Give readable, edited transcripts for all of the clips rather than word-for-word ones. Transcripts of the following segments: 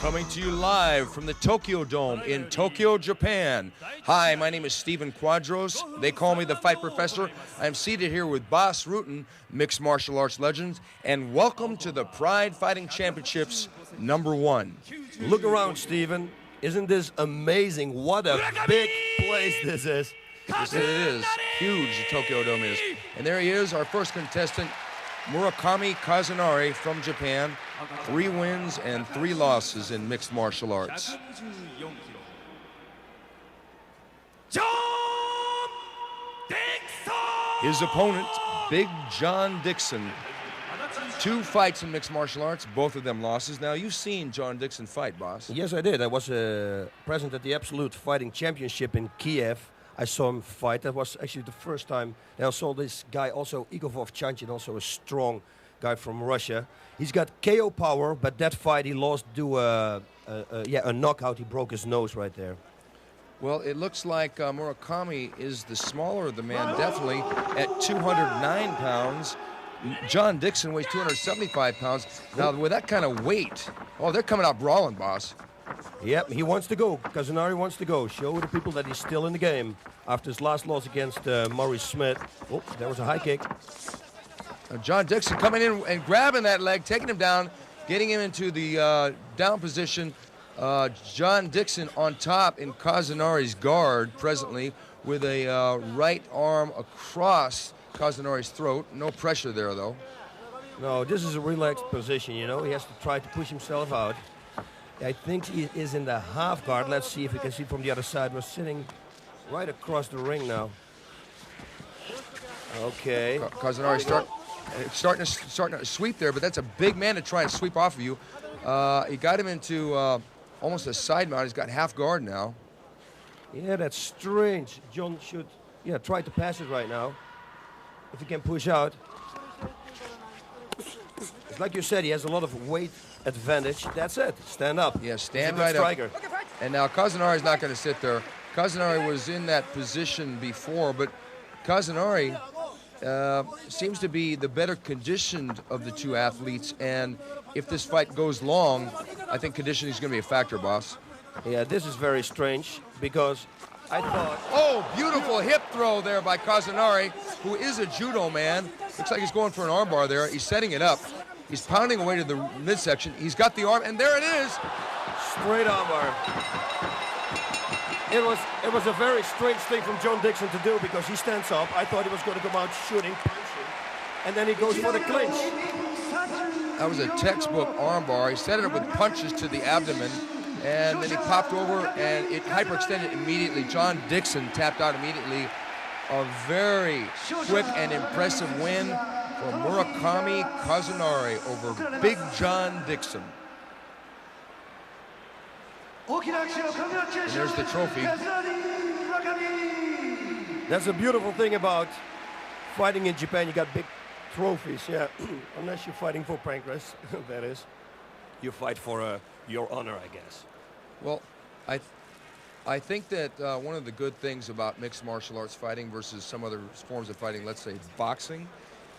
Coming to you live from the Tokyo Dome in Tokyo, Japan. Hi, my name is Stephen Quadros. They call me the Fight Professor. I'm seated here with Boss Rutten, mixed martial arts legends, and welcome to the Pride Fighting Championships #1. Look around, Stephen. Isn't this amazing? What a big place this is. Yes, it is. Huge, the Tokyo Dome is. And there he is, our first contestant, Murakami Kazunari from Japan. 3 wins and 3 losses in mixed martial arts. His opponent, Big John Dixon. 2 fights in mixed martial arts, both of them losses. Now, you've seen John Dixon fight, boss. Yes, I did. I was present at the Absolute Fighting Championship in Kiev. I saw him fight. That was actually the first time. And I saw this guy also, Igor Vovchanchin, also a strong guy from Russia. He's got KO power, but that fight he lost to a knockout. He broke his nose right there. Well, it looks like Murakami is the smaller of the man, definitely, at 209 pounds. John Dixon weighs 275 pounds. Now, with that kind of weight, oh, they're coming out brawling, boss. Yep, he wants to go. Kazunari wants to go. Show the people that he's still in the game after his last loss against Maurice Smith. Oh, there was a high kick. John Dixon coming in and grabbing that leg, taking him down, getting him into the down position. John Dixon on top in Kazunari's guard presently with a right arm across Kazunari's throat. No pressure there, though. No, this is a relaxed position, you know. He has to try to push himself out. I think he is in the half guard. Let's see if we can see from the other side. We're sitting right across the ring now. Okay. Kazunari starting to sweep there, but that's a big man to try and sweep off of you. He got him into almost a side mount. He's got half guard now. Yeah, that's strange. John should try to pass it right now. If he can push out. It's like you said, he has a lot of weight advantage. That's it. Stand up. Yeah, stand right up. And now Kazunari's not going to sit there. Kazunari was in that position before, but Kazunari seems to be the better conditioned of the 2 athletes. And if this fight goes long, I think conditioning is going to be a factor, boss. Yeah, this is very strange because I thought... Oh, beautiful hip throw there by Kazunari, who is a judo man. Looks like he's going for an armbar there. He's setting it up. He's pounding away to the midsection. He's got the arm, and there it is. Straight armbar. It was a very strange thing from John Dixon to do because he stands up. I thought he was going to come out shooting, punching, and then he goes for the clinch. That was a textbook armbar. He set it up with punches to the abdomen, and then he popped over, and it hyperextended immediately. John Dixon tapped out immediately. A very quick and impressive win for Murakami Kazunari over Big John Dixon. And there's the trophy. That's a beautiful thing about fighting in Japan. You got big trophies, yeah. Unless you're fighting for pancreas, that is. You fight for your honor, I guess. Well, I think that one of the good things about mixed martial arts fighting versus some other forms of fighting, let's say boxing,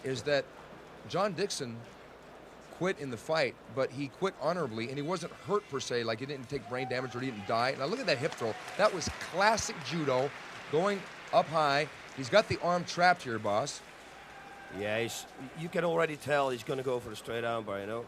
is that John Dixon quit in the fight, but he quit honorably, and he wasn't hurt per se, like he didn't take brain damage or he didn't die. Now look at that hip throw. That was classic judo, going up high. He's got the arm trapped here, boss. Yeah, you can already tell he's going to go for the straight armbar, you know.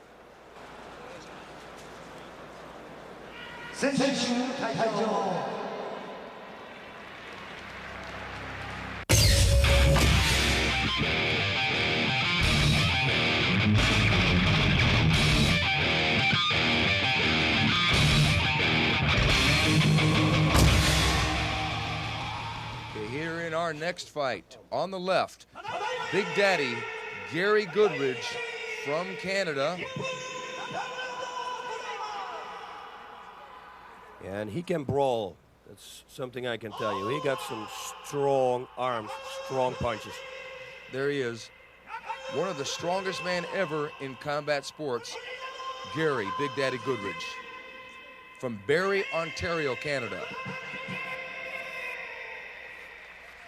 Here in our next fight, on the left, Big Daddy Gary Goodridge from Canada. And he can brawl. That's something I can tell you. He got some strong arms, strong punches. There he is. One of the strongest men ever in combat sports, Gary Big Daddy Goodridge from Barrie, Ontario, Canada.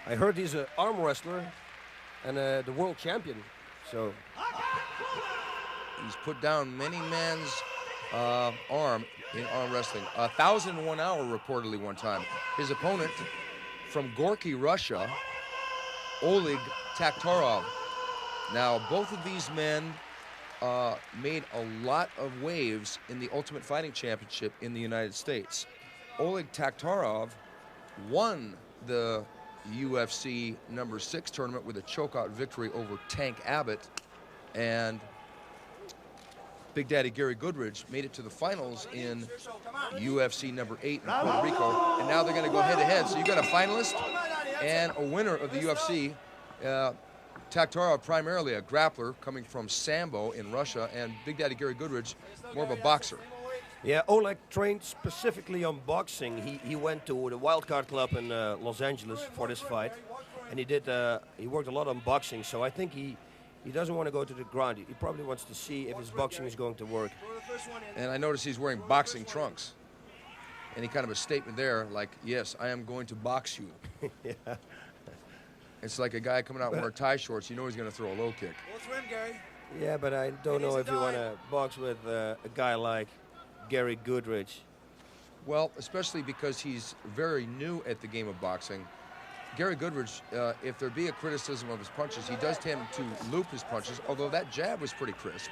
I heard he's an arm wrestler and the world champion. So he's put down many men's arm in arm wrestling. 1,001 hour reportedly one time. His opponent from Gorky, Russia, Oleg Taktarov. Now, both of these men made a lot of waves in the Ultimate Fighting Championship in the United States. Oleg Taktarov won the UFC number 6 tournament with a chokeout victory over Tank Abbott, and Big Daddy Gary Goodridge made it to the finals in UFC number 8 in Puerto Rico, and now they're going to go head-to-head. So you got a finalist and a winner of the UFC. Taktarov, primarily a grappler coming from Sambo in Russia, and Big Daddy Gary Goodridge, more of a boxer. Yeah, Oleg trained specifically on boxing. He went to the Wildcard Club in Los Angeles for this fight, and he worked a lot on boxing. So I think he doesn't want to go to the ground. He probably wants to see if his boxing is going to work. And I noticed he's wearing boxing trunks. Any kind of a statement there, like, yes, I am going to box you. Yeah. It's like a guy coming out wearing tie shorts. You know he's going to throw a low kick. Yeah, but I don't know if you want to box with a guy like Gary Goodridge. Well, especially because he's very new at the game of boxing. Gary Goodridge, if there be a criticism of his punches, he does tend to loop his punches, although that jab was pretty crisp.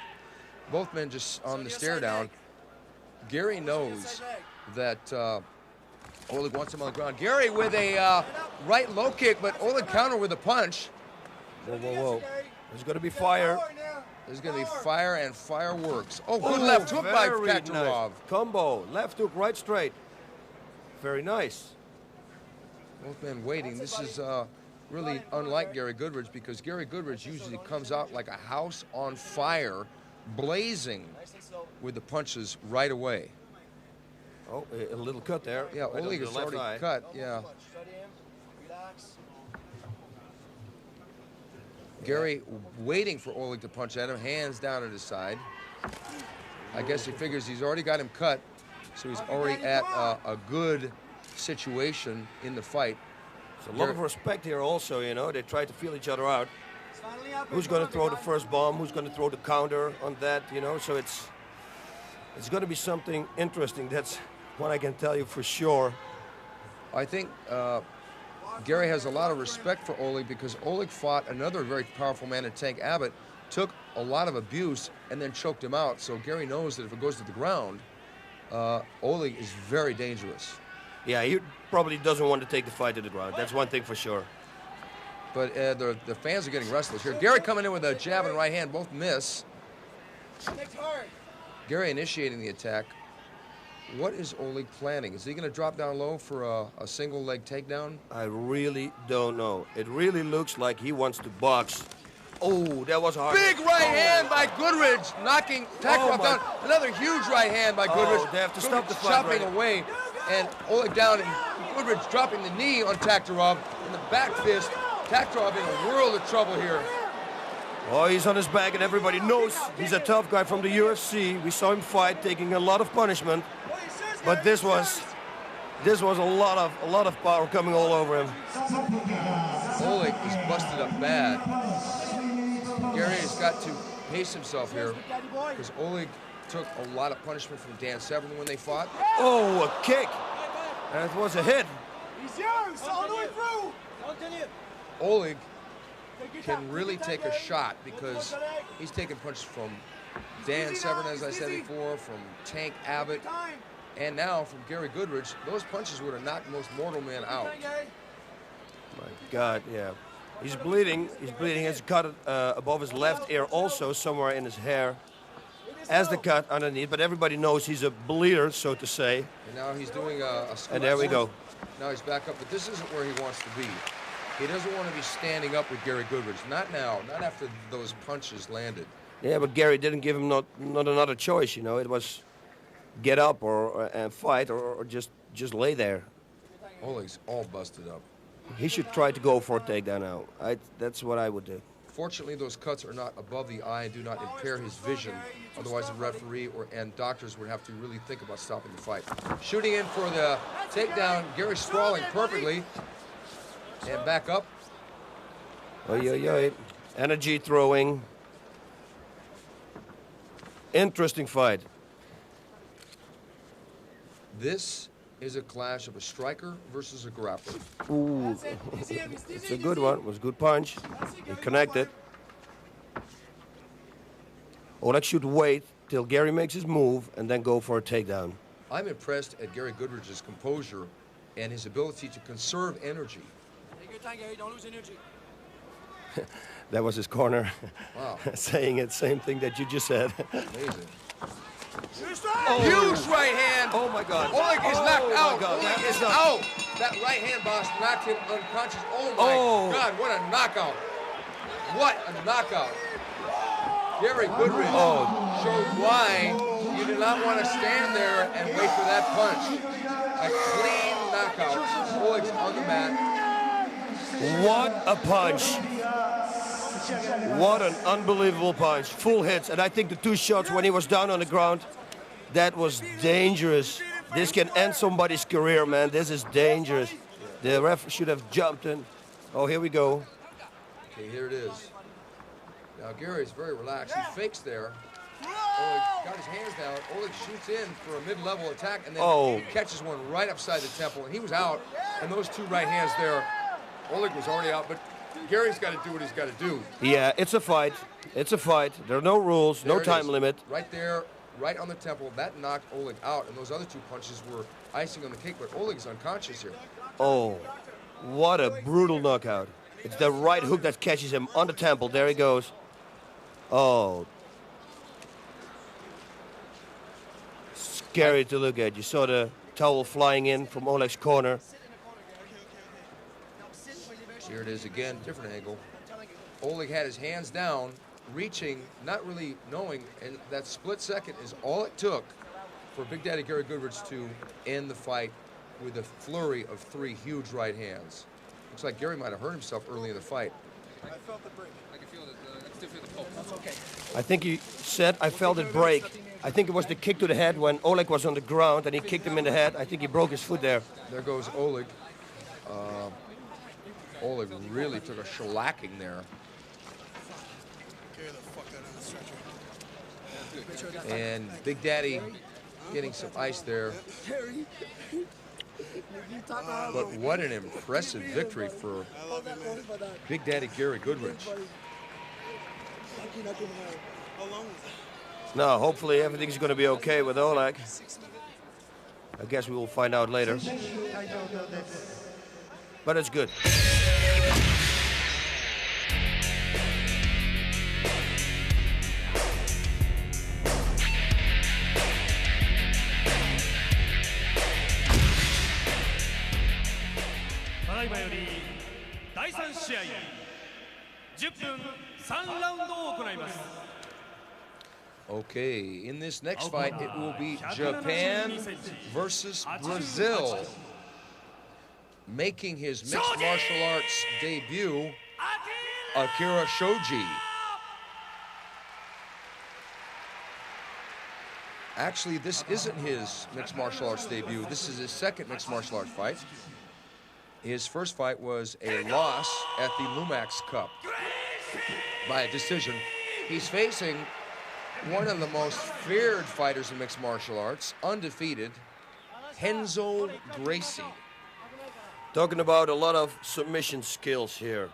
Both men just on the stare down. Gary knows that Oleg wants him on the ground. Gary with a right low kick, but Oleg counter with a punch. Whoa, whoa, whoa. There's going to be fire. There's going to be fire and fireworks. Oh, good left hook by Taktarov. Nice. Combo, left hook, right straight. Very nice. Both men waiting. This is really unlike Gary Goodridge, because Gary Goodridge usually comes out like a house on fire, blazing with the punches right away. Oh, a little cut there. Yeah, right Oleg is already eye. cut, yeah. Gary waiting for Oleg to punch at him, hands down at his side. I guess he figures he's already got him cut, so he's already at a good situation in the fight. There's a lot of respect here also, you know. They try to feel each other out. Who's going to throw the first bomb? Who's going to throw the counter on that, you know? So it's going to be something interesting. That's what I can tell you for sure. I think Gary has a lot of respect for Oleg, because Oleg fought another very powerful man in Tank Abbott, took a lot of abuse, and then choked him out. So Gary knows that if it goes to the ground, Oleg is very dangerous. Yeah, he probably doesn't want to take the fight to the ground. That's one thing for sure. But the fans are getting restless here. Gary coming in with a jab and right hand, both miss. Gary initiating the attack. What is Oleg planning? Is he going to drop down low for a single leg takedown? I really don't know. It really looks like he wants to box. Oh, that was hard. Big right hand by Goodridge, knocking Taktarov down. Another huge right hand by Goodridge. They have to stop the fight chopping right away, and Oleg down, and Goodridge dropping the knee on Taktarov in the back fist. Taktarov in a world of trouble here. Oh, he's on his back, and everybody knows he's a tough guy from the UFC. We saw him fight, taking a lot of punishment, but this was a lot of power coming all over him. Oleg is busted up bad. Gary has got to pace himself here, because Oleg took a lot of punishment from Dan Severn when they fought. Oh, a kick! That was a hit. He's yours all the way through. Oleg can really take a shot, because he's taking punches from Dan Severn, as I said before, from Tank Abbott, and now from Gary Goodridge. Those punches would have knocked most mortal men out. My God, yeah. He's bleeding. He's bleeding. He has a cut above his left ear, also somewhere in his hair, as the cut underneath. But everybody knows he's a bleeder, so to say. And now he's doing a squat. And there we go. Now he's back up, but this isn't where he wants to be. He doesn't want to be standing up with Gary Goodridge. Not now. Not after those punches landed. Yeah, but Gary didn't give him not another choice. You know, it was get up and fight, or just lay there. Oleg's all busted up. He should try to go for a takedown now. That's what I would do. Fortunately, those cuts are not above the eye and do not impair his vision. Otherwise, the referee and doctors would have to really think about stopping the fight. Shooting in for the takedown. Gary sprawling perfectly. And back up. Oy, oy, oy. Energy throwing. Interesting fight. This is a clash of a striker versus a grappler. Ooh, it's a good one. It was a good punch. He connected. Oleg should wait till Gary makes his move and then go for a takedown. I'm impressed at Gary Goodridge's composure and his ability to conserve energy. Take your time, Gary. Don't lose energy. That was his corner. Wow. Saying the same thing that you just said. Amazing. Oh. Huge right hand. Oh my God. Oleg is knocked out. God. Oleg That is is not- out. That right hand, boss, knocked him unconscious. Oh my Oh. God, what a knockout. What a knockout. Gary Goodridge showed why you do not want to stand there and wait for that punch. A clean knockout. Oleg's on the mat. What a punch. What an unbelievable punch. Full hits. And I think the two shots when he was down on the ground, that was dangerous. This can end somebody's career, man. This is dangerous. The ref should have jumped in. Oh, here we go. Okay, here it is. Now Gary's very relaxed. He fakes there. Oleg got his hands down. Oleg shoots in for a mid-level attack and then catches one right upside the temple. And he was out. And those two right hands there, Oleg was already out. But Gary's got to do what he's got to do. Yeah, it's a fight. It's a fight. There are no rules, There no it time is. limit. Right there, right on the temple. That knocked Oleg out. And those other two punches were icing on the cake. But Oleg is unconscious here. Oh, what a brutal knockout. It's the right hook that catches him on the temple. There he goes. Oh. Scary to look at. You saw the towel flying in from Oleg's corner. Here it is again, different angle. Oleg had his hands down, reaching, not really knowing, and that split second is all it took for Big Daddy Gary Goodridge to end the fight with a flurry of three huge right hands. Looks like Gary might have hurt himself early in the fight. I felt the break. I can feel it. I can still feel the pulse. That's okay. I think he said, I felt it break. I think it was the kick to the head when Oleg was on the ground and he kicked him in the head. I think he broke his foot there. There goes Oleg. Oleg really took a shellacking there. Carry the fuck out of the stretcher. And Big Daddy getting some ice there. But what an impressive victory for Big Daddy Gary Goodridge. Now, hopefully everything's going to be okay with Oleg. I guess we will find out later. But it's good. Okay, in this next fight, it will be Japan versus Brazil. Making his mixed martial arts debut, Akira Shoji. Actually, this isn't his mixed martial arts debut. This is his second mixed martial arts fight. His first fight was a loss at the Lumax Cup by a decision. He's facing one of the most feared fighters in mixed martial arts, undefeated, Renzo Gracie. Talking about a lot of submission skills here.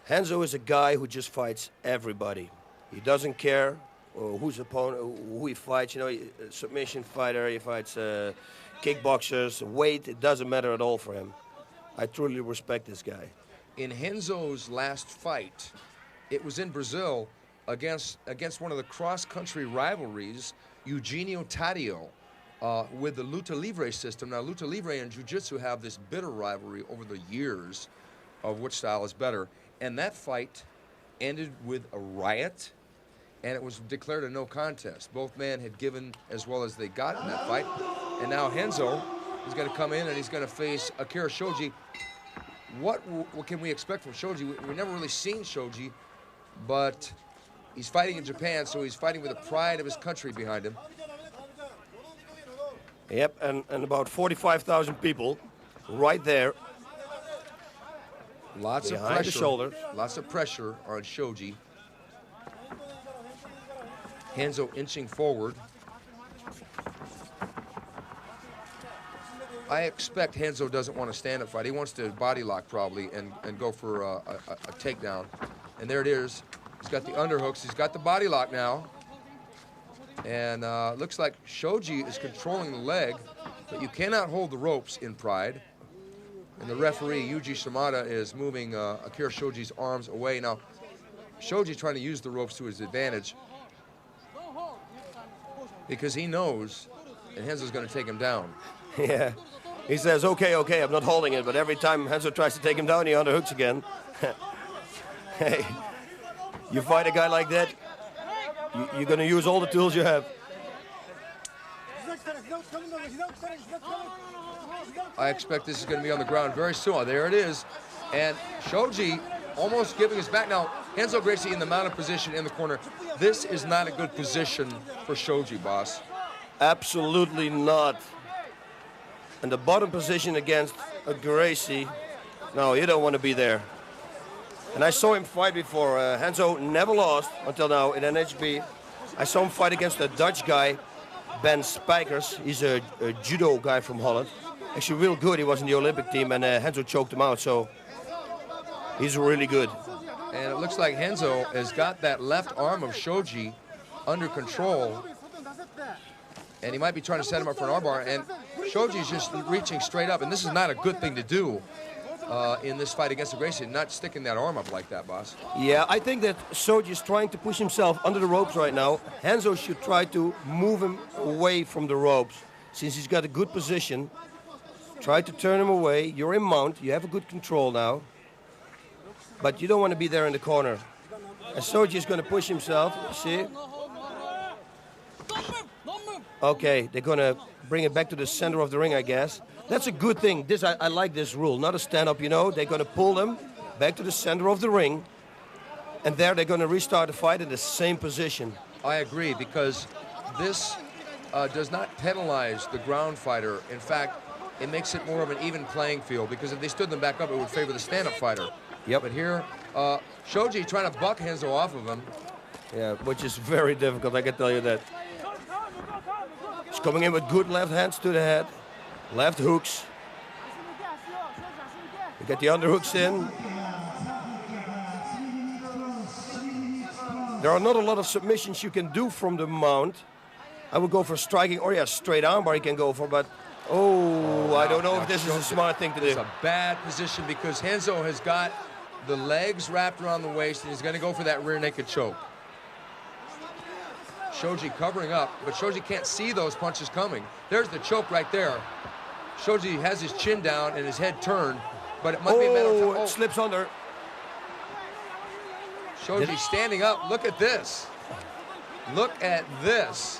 Renzo is a guy who just fights everybody. He doesn't care who's opponent, who he fights. You know, a submission fighter, he fights kickboxers, weight, it doesn't matter at all for him. I truly respect this guy. In Renzo's last fight, it was in Brazil against one of the cross-country rivalries, Eugenio Taddeo, with the Luta Livre system. Now, Luta Livre and Jiu-Jitsu have this bitter rivalry over the years of which style is better. And that fight ended with a riot, and it was declared a no contest. Both men had given as well as they got in that fight. And now Renzo is going to come in and he's going to face Akira Shoji. What can we expect from Shoji? We've never really seen Shoji, but he's fighting in Japan, so he's fighting with the pride of his country behind him. Yep, and about 45,000 people right there. Lots of Behind pressure. the shoulders. Lots of pressure on Shoji. Renzo inching forward. I expect Renzo doesn't want to stand up fight. He wants to body lock probably and go for a takedown. And there it is. He's got the underhooks. He's got the body lock now. And looks like Shoji is controlling the leg, but you cannot hold the ropes in Pride. And the referee, Yuji Shimada, is moving Akira Shoji's arms away. Now, Shoji's trying to use the ropes to his advantage because he knows that Renzo's going to take him down. Yeah. He says, okay, okay, I'm not holding it, but every time Renzo tries to take him down, he underhooks again. Hey, you fight a guy like that, you're going to use all the tools you have. I expect this is going to be on the ground very soon. Oh, there it is. And Shoji almost giving his back. Now, Renzo Gracie in the mounted position in the corner. This is not a good position for Shoji, boss. Absolutely not. And the bottom position against a Gracie, no, you don't want to be there. And I saw him fight before. Renzo never lost until now in NHB. I saw him fight against a Dutch guy, Ben Spijkers. He's a judo guy from Holland. Actually real good. He was in the Olympic team and Renzo choked him out, so he's really good. And it looks like Renzo has got that left arm of Shoji under control. And he might be trying to set him up for an armbar. And Shoji's just reaching straight up. And this is not a good thing to do in this fight against Gracie, not sticking that arm up like that, boss. Yeah, I think that Shoji is trying to push himself under the ropes right now. Renzo should try to move him away from the ropes. Since he's got a good position, try to turn him away. You're in mount. You have a good control now. But you don't want to be there in the corner. And Shoji is going to push himself. See? Okay, they're going to bring it back to the center of the ring, I guess. That's a good thing. I like this rule. Not a stand-up, you know. They're going to pull them back to the center of the ring. And there they're going to restart the fight in the same position. I agree, because this does not penalize the ground fighter. In fact, it makes it more of an even playing field, because if they stood them back up, it would favor the stand-up fighter. Yep. But here, Shoji trying to buck Renzo off of him. Yeah, which is very difficult, I can tell you that. He's coming in with good left hands to the head. Left hooks. You get the underhooks in. There are not a lot of submissions you can do from the mount. I would go for striking, or yeah, straight armbar you can go for, but I don't know if this is a smart thing to do. It's a bad position because Renzo has got the legs wrapped around the waist and he's going to go for that rear naked choke. Shoji covering up, but Shoji can't see those punches coming. There's the choke right there. Shoji has his chin down and his head turned, but it might be a matter of time. It slips under. Shoji standing up. Look at this. Look at this.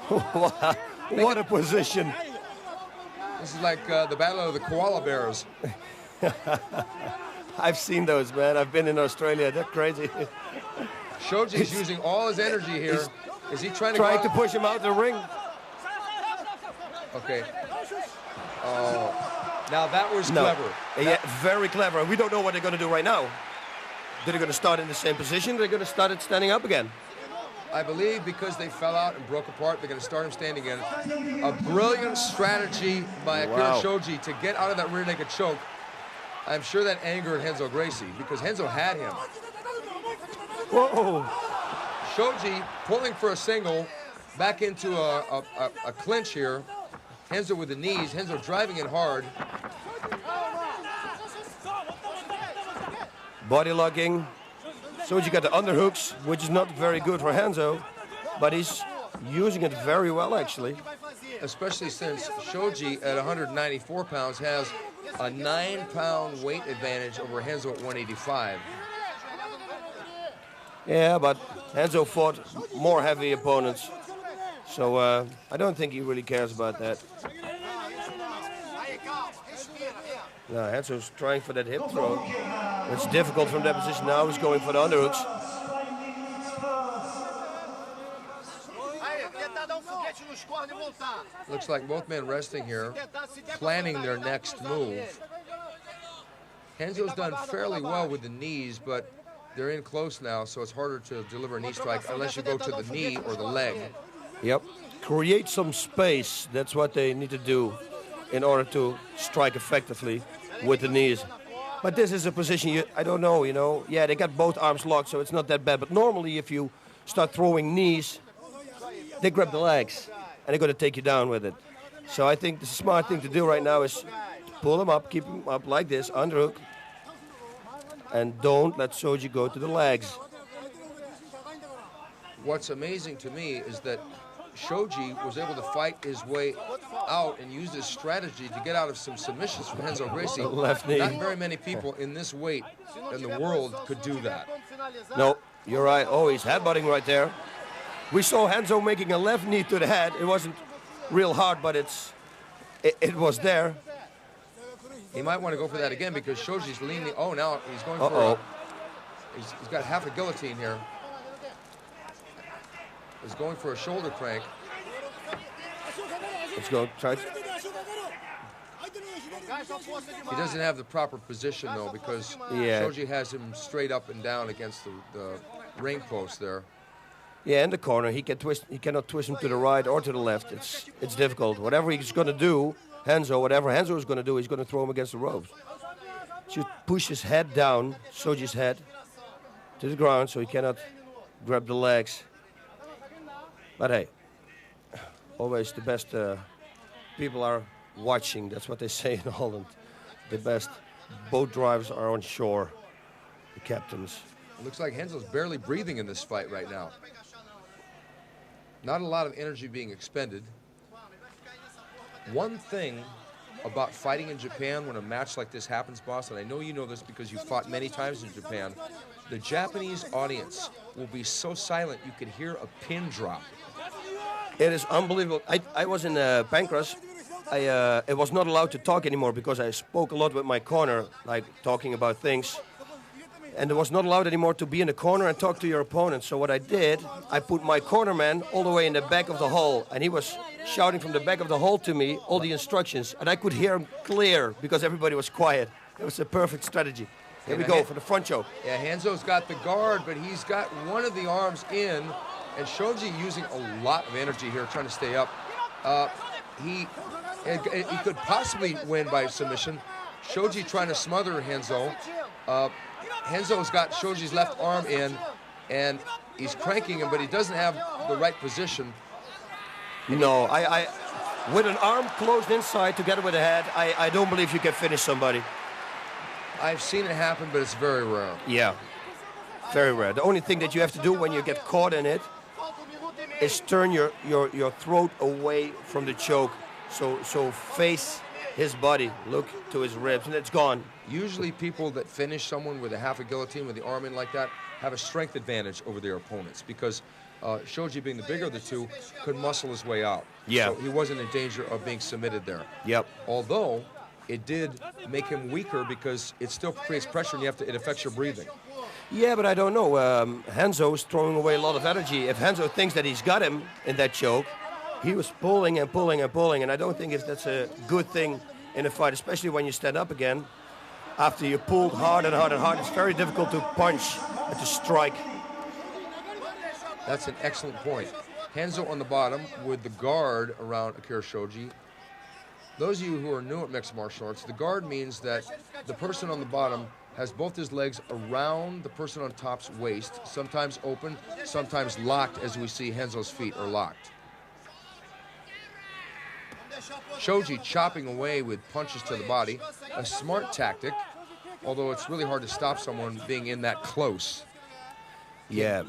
What a position. This is like the battle of the koala bears. I've seen those, man. I've been in Australia. They're crazy. Shoji's using all his energy here. Is he trying to push him out the ring? Okay. Now that was clever. Yeah, very clever. We don't know what they're going to do right now. They're going to start in the same position. They're going to start it standing up again. I believe because they fell out and broke apart, they're going to start him standing again. A brilliant strategy by Akira Shoji to get out of that rear naked choke. I'm sure that angered Renzo Gracie because Renzo had him. Whoa. Shoji pulling for a single back into a clinch here. Renzo with the knees. Renzo driving in hard. Body locking. Shoji got the underhooks, which is not very good for Renzo, but he's using it very well, actually. Especially since Shoji at 194 pounds has a 9-pound weight advantage over Renzo at 185. Yeah, but Renzo fought more heavy opponents, so I don't think he really cares about that. Now Renzo's trying for that hip throw. It's difficult from that position. Now he's going for the underhooks. Looks like both men resting here, planning their next move. Renzo's done fairly well with the knees, but they're in close now, so it's harder to deliver a knee strike unless you go to the knee or the leg. Yep. Create some space. That's what they need to do. in order to strike effectively with the knees. But this is a position, I don't know, you know. Yeah, they got both arms locked, so it's not that bad. But normally if you start throwing knees, they grab the legs, and they're going to take you down with it. So I think the smart thing to do right now is pull them up, keep them up like this, underhook, and don't let Shoji go to the legs. What's amazing to me is that Shoji was able to fight his way out and use his strategy to get out of some submissions from Renzo Gracie. Left knee. Not very many people in this weight in the world could do that. No, you're right. Oh, he's headbutting right there. We saw Renzo making a left knee to the head. It wasn't real hard, but it was there. He might want to go for that again because Shoji's leaning. Oh, now he's going for he's got half a guillotine here. He's going for a shoulder crank. Let's go. Try. He doesn't have the proper position, though, because Shoji has him straight up and down against the ring post there. Yeah, in the corner. He cannot twist him to the right or to the left. It's difficult. Whatever he's going to do, whatever Renzo is going to do, he's going to throw him against the ropes. Should push his head down, Shoji's head, to the ground so he cannot grab the legs. But hey, always the best people are watching. That's what they say in Holland. The best boat drivers are on shore, the captains. It looks like Renzo's barely breathing in this fight right now. Not a lot of energy being expended. One thing about fighting in Japan when a match like this happens, boss, and I know you know this because you fought many times in Japan, the Japanese audience will be so silent you could hear a pin drop. It is unbelievable. I was in Pancras. I was not allowed to talk anymore because I spoke a lot with my corner, like talking about things. And it was not allowed anymore to be in the corner and talk to your opponent. So what I did, I put my cornerman all the way in the back of the hall. And he was shouting from the back of the hall to me all the instructions. And I could hear him clear because everybody was quiet. It was a perfect strategy. Here we go for the front choke. Yeah, Renzo's got the guard, but he's got one of the arms in. And Shoji using a lot of energy here trying to stay up. He could possibly win by submission. Shoji trying to smother Renzo. Renzo's got Shoji's left arm in, and he's cranking him, but he doesn't have the right position. No, with an arm closed inside together with the head, I don't believe you can finish somebody. I've seen it happen, but it's very rare. Yeah, very rare. The only thing that you have to do when you get caught in it is turn your throat away from the choke, so face his body, look to his ribs, and it's gone. Usually people that finish someone with a half a guillotine with the arm in like that have a strength advantage over their opponents because Shoji, being the bigger of the two, could muscle his way out. Yeah. So he wasn't in danger of being submitted there. Yep. Although it did make him weaker because it still creates pressure and it affects your breathing. Yeah, but I don't know. Renzo is throwing away a lot of energy. If Renzo thinks that he's got him in that choke, he was pulling and pulling and pulling, and I don't think that's a good thing in a fight, especially when you stand up again. After you pulled hard and hard and hard, it's very difficult to punch and to strike. That's an excellent point. Renzo on the bottom with the guard around Akira Shoji. Those of you who are new at mixed martial arts, the guard means that the person on the bottom has both his legs around the person on top's waist, sometimes open, sometimes locked, as we see Renzo's feet are locked. Shoji chopping away with punches to the body, a smart tactic, although it's really hard to stop someone being in that close. Yeah.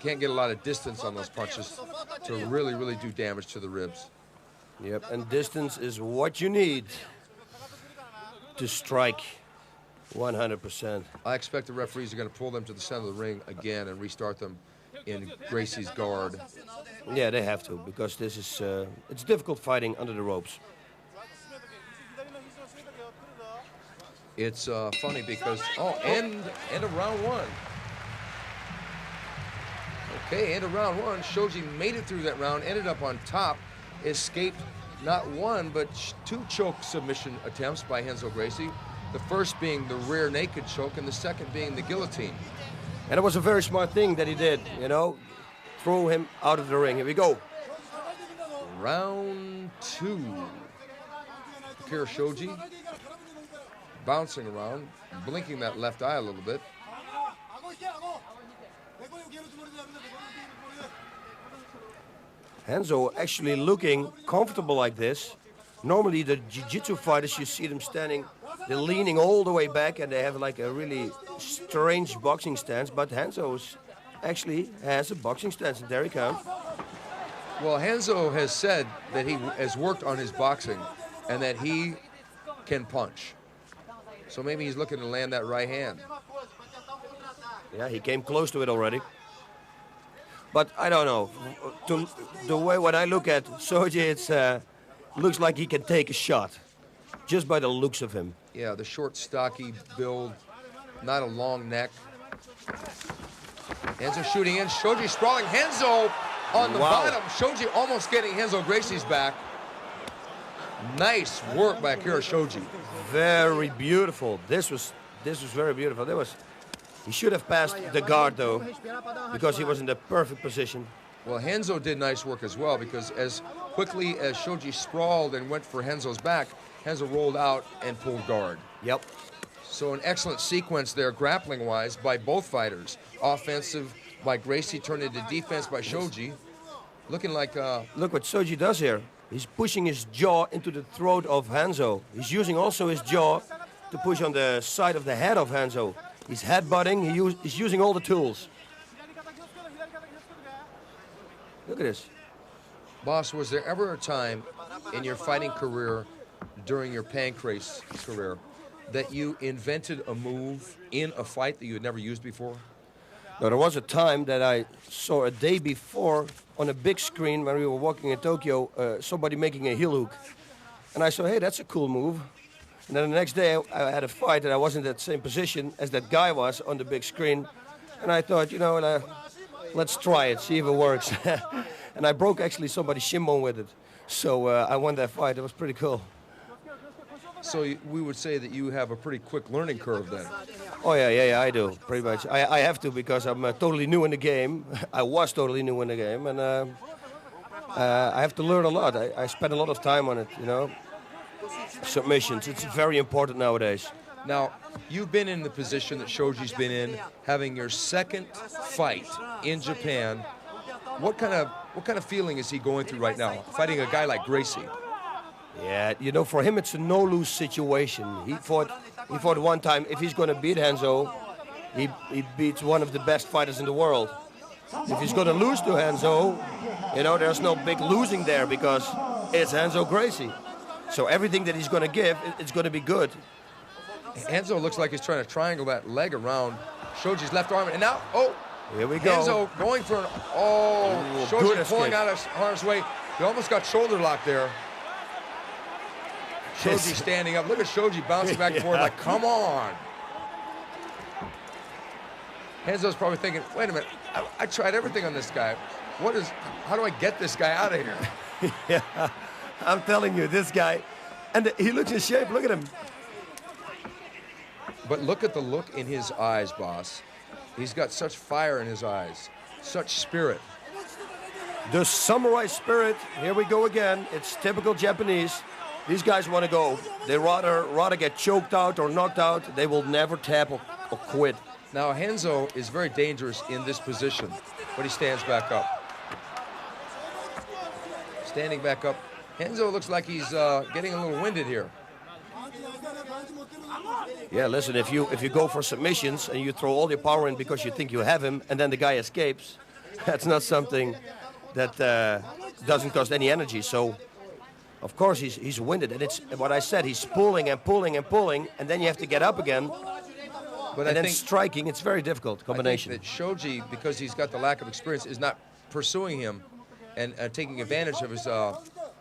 Can't get a lot of distance on those punches to really, really do damage to the ribs. Yep, and distance is what you need to strike 100%. I expect the referees are going to pull them to the center of the ring again and restart them in Gracie's guard. Yeah, they have to, because this is it's difficult fighting under the ropes. It's funny because, end of round one. Okay, end of round one. Shoji made it through that round, ended up on top, escaped not one, but two choke submission attempts by Renzo Gracie. The first being the rear naked choke, and the second being the guillotine. And it was a very smart thing that he did, you know, throw him out of the ring. Here we go. Round two. Akira Shoji. Bouncing around, blinking that left eye a little bit. Hanzo actually looking comfortable like this. Normally the jiu-jitsu fighters, you see them standing, they're leaning all the way back and they have like a really strange boxing stance, but Hanzo actually has a boxing stance, and there he comes. Well, Hanzo has said that he has worked on his boxing and that he can punch. So maybe he's looking to land that right hand. Yeah, he came close to it already. But I don't know. The way when I look at Shoji, it's looks like he can take a shot, just by the looks of him. Yeah, the short, stocky build, not a long neck. Hanzo shooting in, Shoji sprawling. Hanzo on the bottom. Shoji almost getting Hanzo Gracie's back. Nice work by Akira Shoji. Very beautiful. This was very beautiful. He should have passed the guard though, because he was in the perfect position. Well, Hanzo did nice work as well, because as quickly as Shoji sprawled and went for Hanzo's back, Hanzo rolled out and pulled guard. Yep. So an excellent sequence there, grappling-wise, by both fighters. Offensive by Gracie, turned into defense by Shoji. Looking like... Look what Shoji does here. He's pushing his jaw into the throat of Hanzo. He's using also his jaw to push on the side of the head of Hanzo. He's headbutting, he's using all the tools. Look at this. Boss, was there ever a time in your fighting career, during your pancrase career, that you invented a move in a fight that you had never used before? Now, there was a time that I saw a day before on a big screen when we were walking in Tokyo, somebody making a heel hook. And I saw, hey, that's a cool move. And then the next day I had a fight and I was in that same position as that guy was on the big screen. And I thought, you know, let's try it, see if it works. And I broke actually somebody's shin bone with it. So I won that fight. It was pretty cool. So we would say that you have a pretty quick learning curve then. Oh, yeah, I do, pretty much. I have to, because I'm totally new in the game. I was totally new in the game, and I have to learn a lot. I spend a lot of time on it, you know. Submissions, it's very important nowadays. Now, you've been in the position that Shoji's been in, having your second fight in Japan. What kind of feeling is he going through right now, fighting a guy like Gracie? Yeah, you know, for him it's a no-lose situation. He fought one time. If he's going to beat Hanzo, he beats one of the best fighters in the world. If he's going to lose to Hanzo, you know, there's no big losing there, because it's Hanzo Gracie. So everything that he's going to give, it's going to be good. Hanzo looks like he's trying to triangle that leg around Shoji's left arm, and now, here we go. Hanzo going for an, Shoji pulling out of harm's way. He almost got shoulder lock there. Shoji standing up. Look at Shoji bouncing back and forth like, come on. Hanzo's probably thinking, wait a minute, I tried everything on this guy. How do I get this guy out of here? Yeah, I'm telling you, this guy, and he looks in shape, look at him. But look at the look in his eyes, boss. He's got such fire in his eyes, such spirit. The samurai spirit, here we go again. It's typical Japanese. These guys want to go. They rather get choked out or knocked out. They will never tap or quit. Now, Hanzo is very dangerous in this position, but he stands back up. Standing back up. Hanzo looks like he's getting a little winded here. Yeah, listen, if you go for submissions and you throw all your power in because you think you have him, and then the guy escapes, that's not something that doesn't cost any energy. So, of course, he's winded, and it's what I said. He's pulling and pulling and pulling, and then you have to get up again. But and then striking, it's very difficult combination. I think that Shoji, because he's got the lack of experience, is not pursuing him and taking advantage of his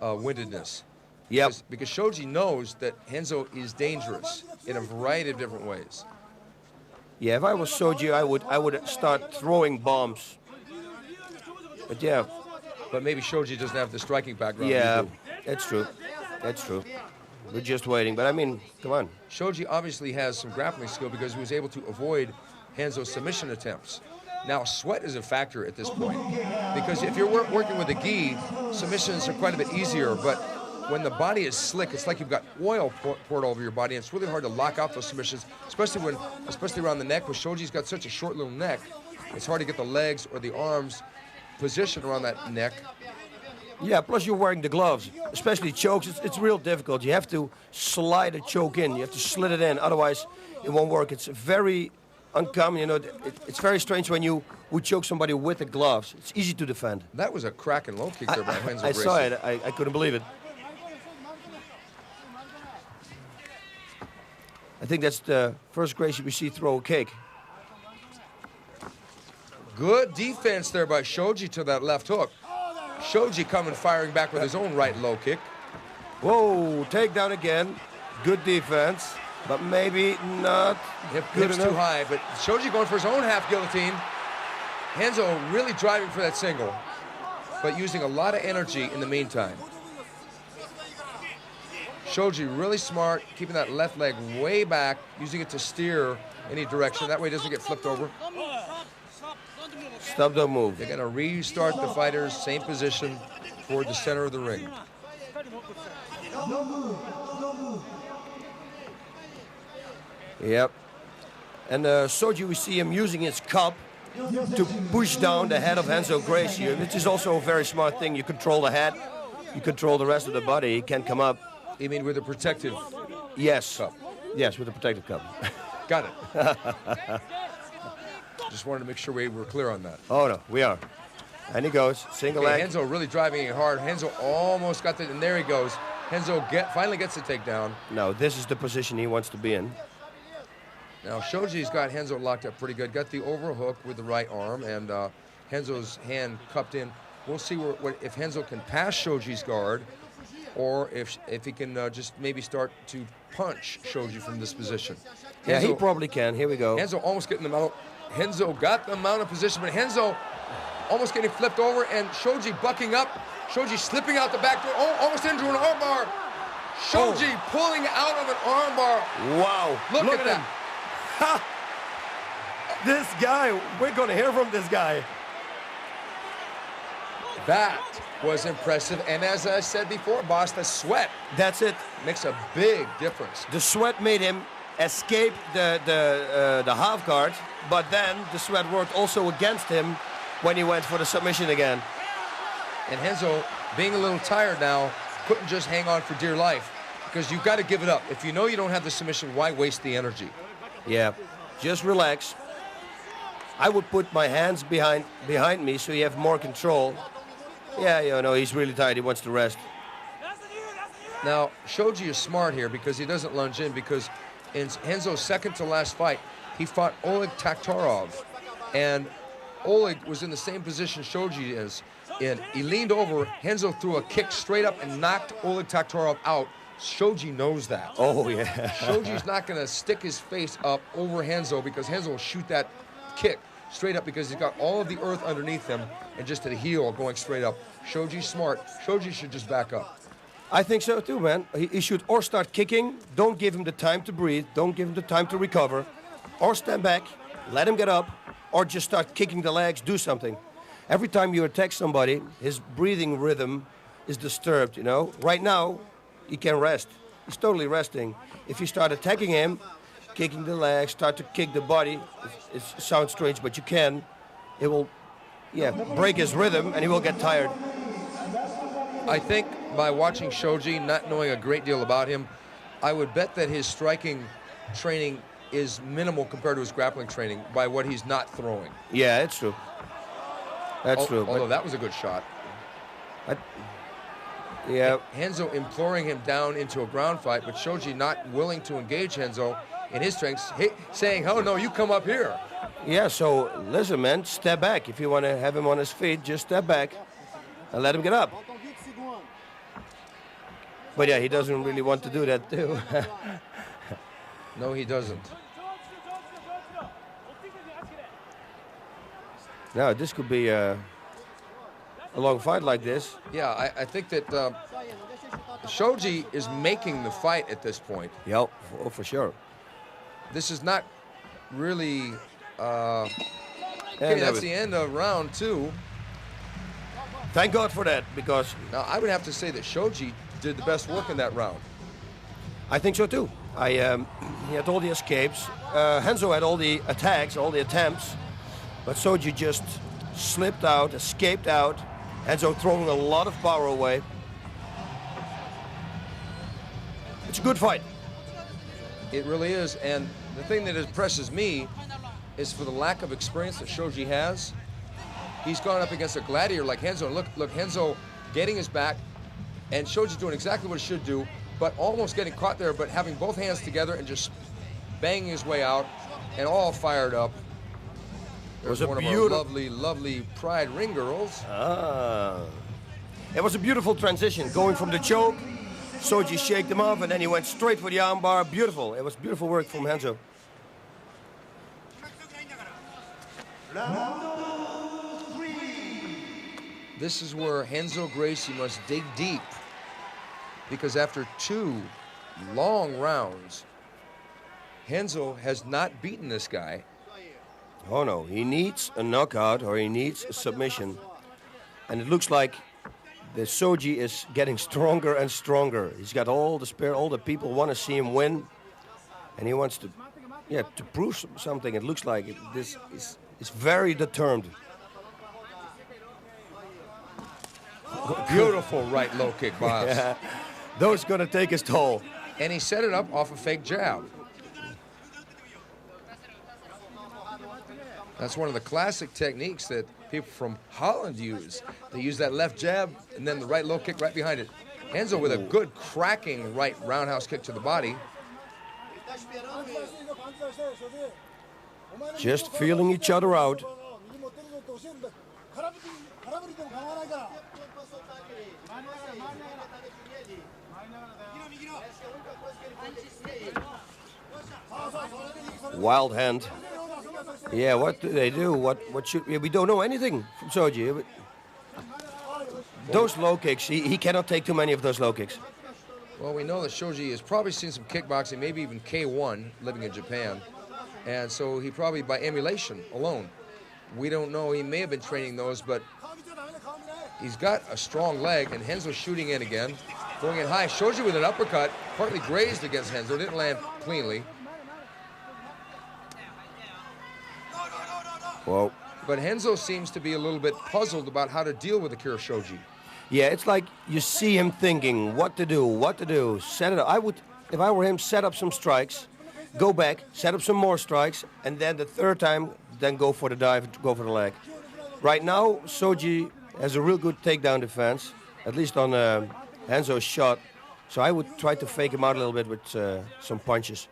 windedness. Yep. Because Shoji knows that Hanzo is dangerous in a variety of different ways. Yeah, if I was Shoji, I would start throwing bombs. But yeah. But maybe Shoji doesn't have the striking background. Yeah, that's true. That's true. We're just waiting. But I mean, come on. Shoji obviously has some grappling skill because he was able to avoid Hanzo's submission attempts. Now, sweat is a factor at this point, because if you're working with a gi, submissions are quite a bit easier, but when the body is slick, it's like you've got oil poured over your body, and it's really hard to lock out those submissions, especially around the neck. With Shoji's got such a short little neck, it's hard to get the legs or the arms positioned around that neck. Yeah, plus you're wearing the gloves, especially chokes. It's real difficult. You have to slide a choke in. You have to slit it in, otherwise it won't work. It's very uncommon. You know, it's very strange when you would choke somebody with the gloves. It's easy to defend. That was a cracking low kick there by Renzo I Gracie. saw it. I couldn't believe it. I think that's the first Gracie we see throw a kick. Good defense there by Shoji to that left hook. Shoji coming firing back with his own right low kick. Whoa, takedown again. Good defense, but maybe not good Hips enough. too high, but Shoji going for his own half guillotine. Renzo really driving for that single, but using a lot of energy in the meantime. Shoji really smart, keeping that left leg way back, using it to steer any direction. That way it doesn't get flipped over. Stop, don't move. They're going to restart the fighters, same position, toward the center of the ring. Yep. And Soji, we see him using his cup to push down the head of Renzo Gracie, which is also a very smart thing. You control the head, you control the rest of the body. He can't come up. You mean with a protective Yes. cup? Yes, with a protective cup. Got it. Just wanted to make sure we were clear on that. Oh, no, we are. And he goes, single Okay, leg. Renzo really driving it hard. Renzo almost got it, and there he goes. Renzo finally gets the takedown. No, this is the position he wants to be in. Now, Shoji's got Renzo locked up pretty good. Got the overhook with the right arm, and Renzo's hand cupped in. We'll see if Renzo can pass Shoji's guard, or if he can just maybe start to punch Shoji from this position. Yeah, he Renzo- probably can. Here we go. Renzo almost getting the mount. Renzo got the mount of position, but Renzo almost getting flipped over, and Shoji bucking up. Shoji slipping out the back door, almost into an armbar. Shoji pulling out of an armbar. Wow. Look at him. that. Ha! This guy, we're going to hear from this guy. That was impressive, and as I said before, boss, the sweat That's it. makes a big difference. The sweat made him escape the half guard, but then the sweat worked also against him when he went for the submission again. And Renzo, being a little tired now, couldn't just hang on for dear life, because you've got to give it up. If you know you don't have the submission, why waste the energy? Yeah, just relax. I would put my hands behind me so you have more control. Yeah, you know, he's really tired. He wants to rest. Now, Shoji is smart here because he doesn't lunge in, because in Renzo's second to last fight, he fought Oleg Taktarov, and Oleg was in the same position Shoji is in. He leaned over, Renzo threw a kick straight up and knocked Oleg Taktarov out. Shoji knows that. Oh, yeah. Shoji's not going to stick his face up over Renzo, because Renzo will shoot that kick straight up because he's got all of the earth underneath him and just to the heel going straight up. Shoji's smart. Shoji should just back up. I think so too, man. He should or start kicking, don't give him the time to breathe, don't give him the time to recover, or stand back, let him get up, or just start kicking the legs, do something. Every time you attack somebody, his breathing rhythm is disturbed, you know. Right now, he can rest. He's totally resting. If you start attacking him, kicking the legs, start to kick the body, it sounds strange, but you can. It will, break his rhythm, and he will get tired. I think by watching Shoji, not knowing a great deal about him, I would bet that his striking training is minimal compared to his grappling training by what he's not throwing. Yeah, it's true. That's true. Although that was a good shot. Yeah. Renzo imploring him down into a ground fight, but Shoji not willing to engage Renzo in his strengths, saying, oh no, you come up here. Yeah, so listen, man, step back. If you want to have him on his feet, just step back and let him get up. But yeah, he doesn't really want to do that too. No, he doesn't. Now, this could be a long fight like this. Yeah, I think that Shoji is making the fight at this point. Yep, for sure. This is not really... And okay, that's the end of round 2. Thank God for that, because Now, I would have to say that Shoji did the best work in that round. I think so too. He had all the escapes. Henzo had all the attacks, all the attempts, but Shoji just slipped out, escaped out. Henzo throwing a lot of power away. It's a good fight. It really is, and the thing that impresses me is for the lack of experience that Shoji has. He's gone up against a gladiator like Henzo. And look, Henzo getting his back, and Shoji doing exactly what he should do, but almost getting caught there, but having both hands together and just banging his way out, and all fired up. There's one of our lovely, lovely Pride ring girls. It was a beautiful transition, going from the choke. Shoji shaked him off, and then he went straight for the armbar. Beautiful. It was beautiful work from Henzo. This is where Renzo Gracie must dig deep, because after 2 long rounds, Renzo has not beaten this guy. Oh no, he needs a knockout or he needs a submission. And it looks like the Shoji is getting stronger and stronger. He's got all the spirit, all the people want to see him win. And he wants to, to prove something. It looks like this is very determined. Beautiful right low kick, boss. Yeah, those gonna take his toll. And he set it up off a fake jab. That's one of the classic techniques that people from Holland use. They use that left jab and then the right low kick right behind it. Renzo with a good cracking right roundhouse kick to the body. Just feeling each other out. Wild hand. Yeah, what do they do? What should we don't know anything from Shoji. Those low kicks, he cannot take too many of those low kicks. Well, we know that Shoji has probably seen some kickboxing, maybe even K1, living in Japan. And so he probably, by emulation alone, we don't know, he may have been training those, but he's got a strong leg, and Renzo shooting in again, going in high. Shoji with an uppercut, partly grazed against Renzo, didn't land cleanly. Whoa. But Renzo seems to be a little bit puzzled about how to deal with Akira Shoji. Yeah, it's like you see him thinking what to do, set it up. I would, if I were him, set up some strikes, go back, set up some more strikes, and then the third time, then go for the dive, go for the leg. Right now, Shoji has a real good takedown defense, at least on Renzo's shot. So I would try to fake him out a little bit with some punches.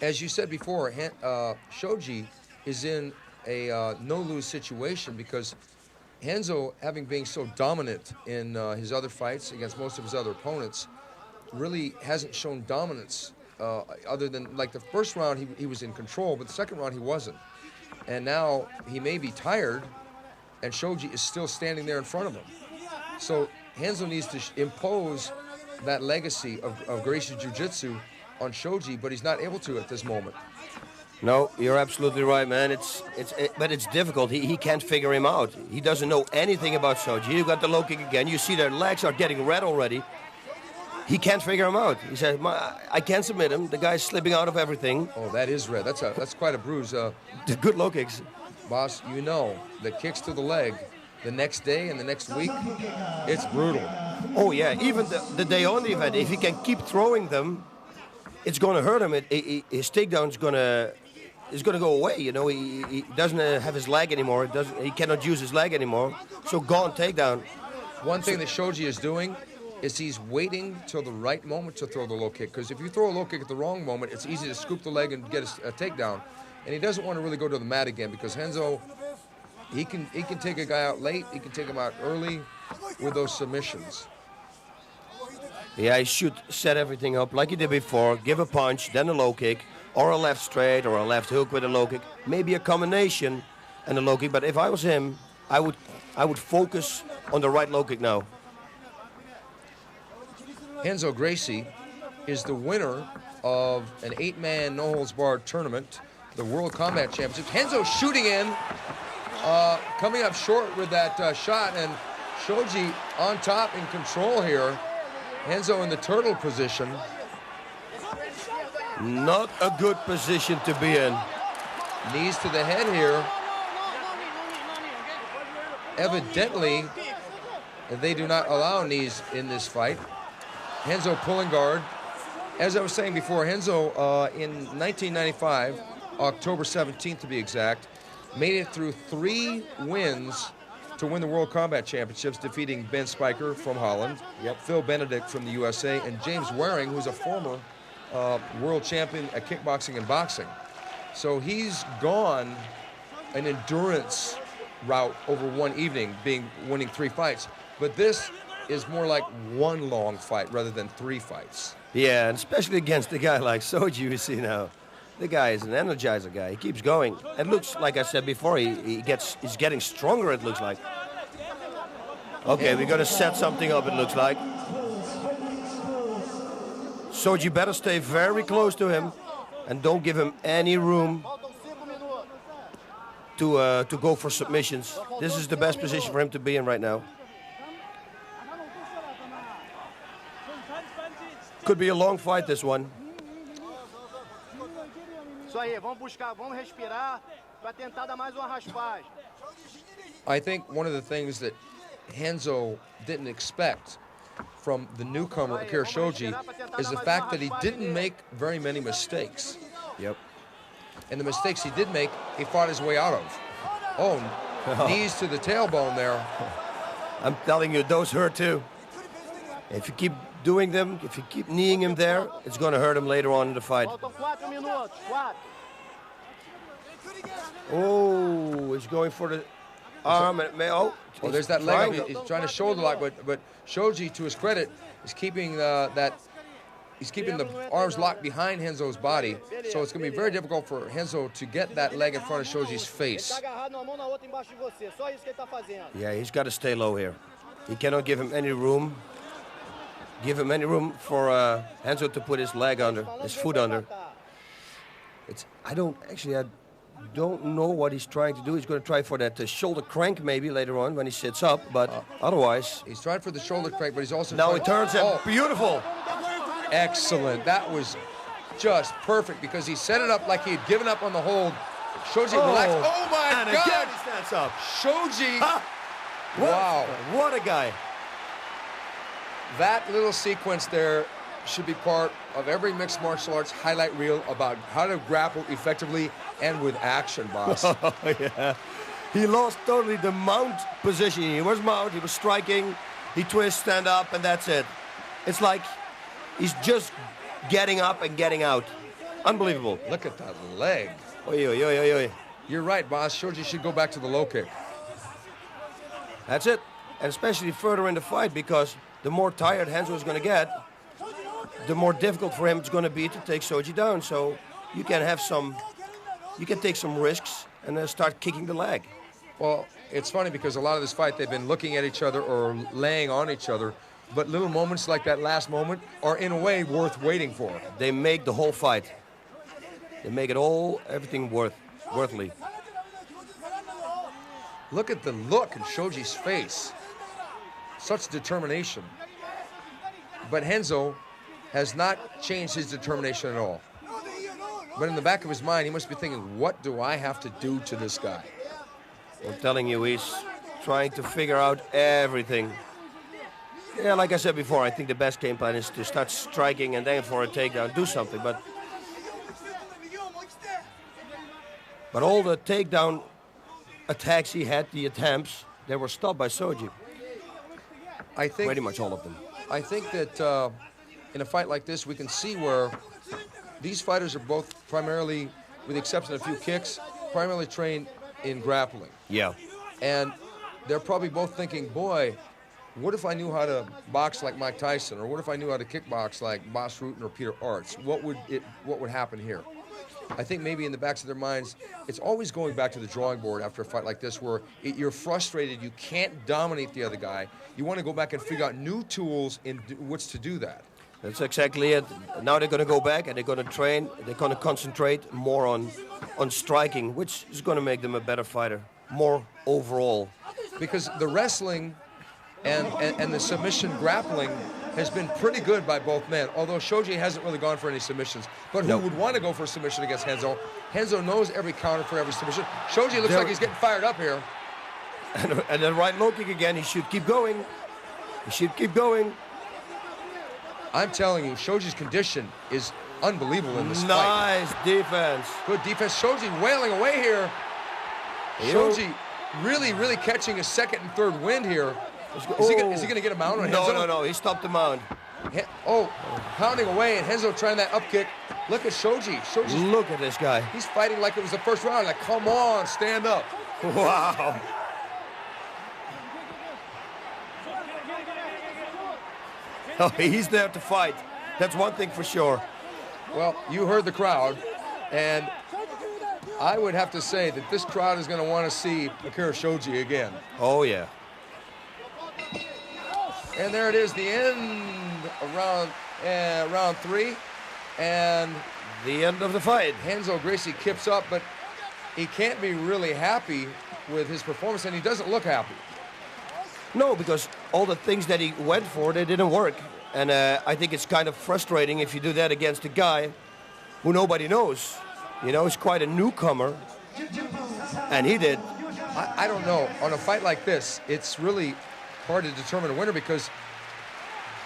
As you said before, Shoji is in a no-lose situation because Renzo, having been so dominant in his other fights against most of his other opponents, really hasn't shown dominance other than, like the first round, he was in control, but the second round he wasn't. And now he may be tired, and Shoji is still standing there in front of him. So Renzo needs to impose that legacy of Gracie Jiu-Jitsu on Shoji, but he's not able to at this moment. No, you're absolutely right, man. But it's difficult. He can't figure him out. He doesn't know anything about Shoji. You got the low kick again. You see their legs are getting red already. He can't figure him out. He says, I can't submit him. The guy's slipping out of everything. Oh, that is red. That's quite a bruise. The good low kicks. Boss, you know, the kicks to the leg the next day and the next week, it's brutal. Oh, yeah. Even the day on the event, if he can keep throwing them, it's going to hurt him. His takedown is going to go away. You know, he doesn't have his leg anymore. He cannot use his leg anymore. So gone takedown. One thing that Shoji is doing is he's waiting till the right moment to throw the low kick. Because if you throw a low kick at the wrong moment, it's easy to scoop the leg and get a takedown. And he doesn't want to really go to the mat again because Renzo, he can take a guy out late. He can take him out early with those submissions. Yeah, he should set everything up like he did before. Give a punch, then a low kick, or a left straight, or a left hook with a low kick. Maybe a combination and a low kick. But if I was him, I would focus on the right low kick now. Renzo Gracie is the winner of an 8-man no-holds-barred tournament, the World Combat Championships. Renzo shooting in coming up short with that shot, and Shoji on top in control here. Renzo in the turtle position. Not a good position to be in. Knees to the head here. Evidently, they do not allow knees in this fight. Renzo pulling guard. As I was saying before, Renzo in 1995, October 17th to be exact, made it through 3 wins to win the World Combat Championships, defeating Ben Spiker from Holland, Phil Benedict from the USA, and James Waring, who's a former world champion at kickboxing and boxing. So he's gone an endurance route over one evening, winning 3 fights. But this is more like one long fight rather than 3 fights. Yeah, and especially against a guy like Soji, you see now. The guy is an energizer guy. He keeps going. It looks, like I said before, he's getting stronger, it looks like. Okay, we're going to set something up, it looks like. Soji better stay very close to him and don't give him any room to go for submissions. This is the best position for him to be in right now. Could be a long fight, this one. I think one of the things that Renzo didn't expect from the newcomer Akira Shoji is the fact that he didn't make very many mistakes. Yep. And the mistakes he did make, he fought his way out of. Oh, knees to the tailbone there. I'm telling you, those hurt too. If you keep doing them, if you keep kneeing him there, it's going to hurt him later on in the fight. Oh, he's going for the arm. Oh, there's that leg up. He's trying to shoulder lock, but Shoji, to his credit, is keeping he's keeping the arms locked behind Renzo's body. So it's going to be very difficult for Renzo to get that leg in front of Shoji's face. Yeah, he's got to stay low here. He cannot give him any room. Give him any room for Renzo to put his leg under, his foot under. I don't know what he's trying to do. He's going to try for that shoulder crank maybe later on when he sits up, but otherwise... He's trying for the shoulder crank, but he's also... Now he turns him. Beautiful. Excellent. That was just perfect because he set it up like he had given up on the hold. Shoji relaxed. Oh, my and God. Again he stands up. Shoji. Wow. What a guy. That little sequence there should be part of every mixed martial arts highlight reel about how to grapple effectively and with action, boss. Oh, yeah. He lost totally the mount position. He was mount, he was striking, he twists, stand up, and that's it. It's like he's just getting up and getting out. Unbelievable. Look at that leg. Oy, oy, oy, oy, oy. You're right, boss. Shoji should go back to the low kick. That's it. And especially further in the fight, because the more tired Renzo is going to get, the more difficult for him it's going to be to take Shoji down. So you can take some risks and then start kicking the leg. Well, it's funny because a lot of this fight they've been looking at each other or laying on each other, but little moments like that last moment are in a way worth waiting for. They make the whole fight. They make it all, everything worthly. Look at the look in Shoji's face. Such determination. But Renzo has not changed his determination at all. But in the back of his mind, he must be thinking, what do I have to do to this guy? I'm telling you, he's trying to figure out everything. Yeah, like I said before, I think the best game plan is to start striking and then for a takedown, do something. But all the takedown attacks he had, the attempts, they were stopped by Shoji. I think pretty much all of them. I think that in a fight like this, we can see where these fighters are both primarily, with the exception of a few kicks, primarily trained in grappling. Yeah. And they're probably both thinking, boy, what if I knew how to box like Mike Tyson, or what if I knew how to kickbox like Bas Rutten or Peter Arts? What would happen here? I think maybe in the backs of their minds, it's always going back to the drawing board after a fight like this where you're frustrated, you can't dominate the other guy. You want to go back and figure out new tools in which to do that. That's exactly it. Now they're going to go back and they're going to train. They're going to concentrate more on striking, which is going to make them a better fighter, more overall. Because the wrestling and the submission grappling has been pretty good by both men, although Shoji hasn't really gone for any submissions. But who would want to go for a submission against Renzo? Renzo knows every counter for every submission. Shoji looks like he's getting fired up here. And then right low kick again. He should keep going. He should keep going. I'm telling you, Shoji's condition is unbelievable in this fight. Nice defense. Good defense. Shoji wailing away here. Shoji really catching his second and third wind here. Is he going to get a mount on Renzo? No. He stopped the mount. Pounding away, and Renzo trying that up kick. Look at Shoji. Look at this guy. He's fighting like it was the first round. Like, come on, stand up. Wow. Oh, he's there to fight. That's one thing for sure. Well, you heard the crowd, and I would have to say that this crowd is going to want to see Akira Shoji again. Oh, yeah. And there it is, the end of round 3, and the end of the fight. Renzo Gracie kips up, but he can't be really happy with his performance, and he doesn't look happy. No, because all the things that he went for, they didn't work. And I think it's kind of frustrating if you do that against a guy who nobody knows. You know, he's quite a newcomer, and he did. I don't know. On a fight like this, it's really hard to determine a winner because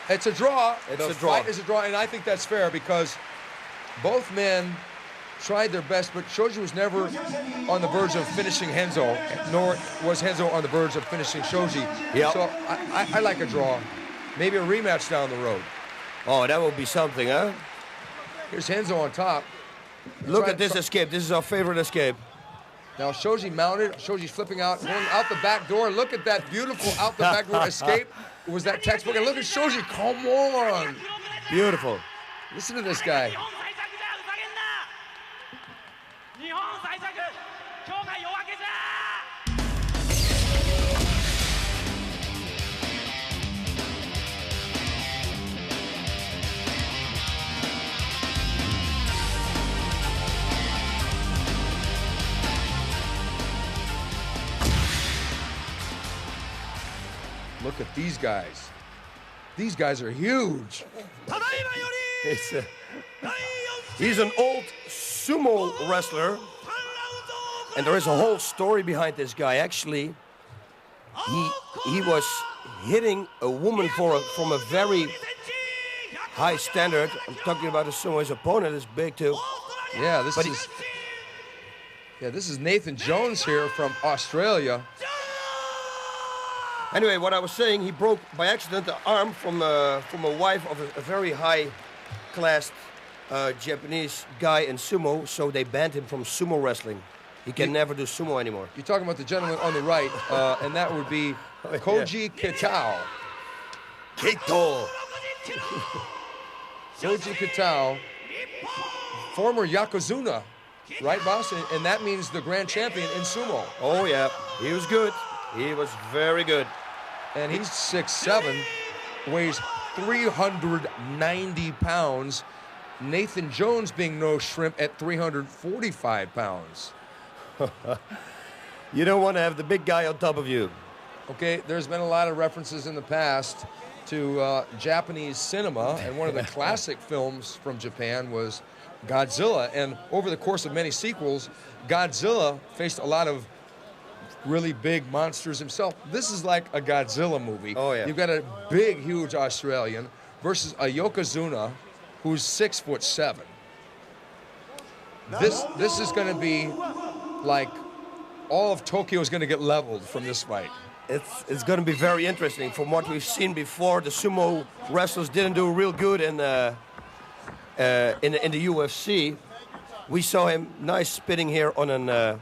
it's a draw. The fight is a draw, and I think that's fair because both men tried their best, but Shoji was never on the verge of finishing Renzo, nor was Renzo on the verge of finishing Shoji. Yep. So I like a draw. Maybe a rematch down the road. Oh, that would be something, huh? Here's Renzo on top. Look at this escape. This is our favorite escape. Now Shoji mounted. Shoji's flipping out, going out the back door. Look at that beautiful out the back door escape. Was that textbook? And look at Shoji. Come on. Beautiful. Listen to this guy. Look at these guys. These guys are huge. He's an old sumo wrestler, and there is a whole story behind this guy. Actually, he was hitting a woman from a very high standard. I'm talking about a sumo. His opponent is big too. Yeah, this is Nathan Jones here from Australia. Anyway, what I was saying, he broke by accident the arm from a wife of a very high-class Japanese guy in sumo, so they banned him from sumo wrestling. He can never do sumo anymore. You're talking about the gentleman on the right, and that would be Koji Kitao. Keito. Koji Kitao, former Yokozuna, right, boss? And that means the grand champion in sumo. Oh, yeah. He was good. He was very good. And he's 6'7", weighs 390 pounds. Nathan Jones being no shrimp at 345 pounds. You don't want to have the big guy on top of you. Okay, there's been a lot of references in the past to Japanese cinema, and one of the classic films from Japan was Godzilla. And over the course of many sequels, Godzilla faced a lot of really big monsters himself. This is like a Godzilla movie. Oh, yeah. You've got a big, huge Australian versus a Yokozuna who's 6'7". This is going to be like all of Tokyo is going to get leveled from this fight. It's going to be very interesting. From what we've seen before, the sumo wrestlers didn't do real good in the UFC. We saw him nice spinning here on an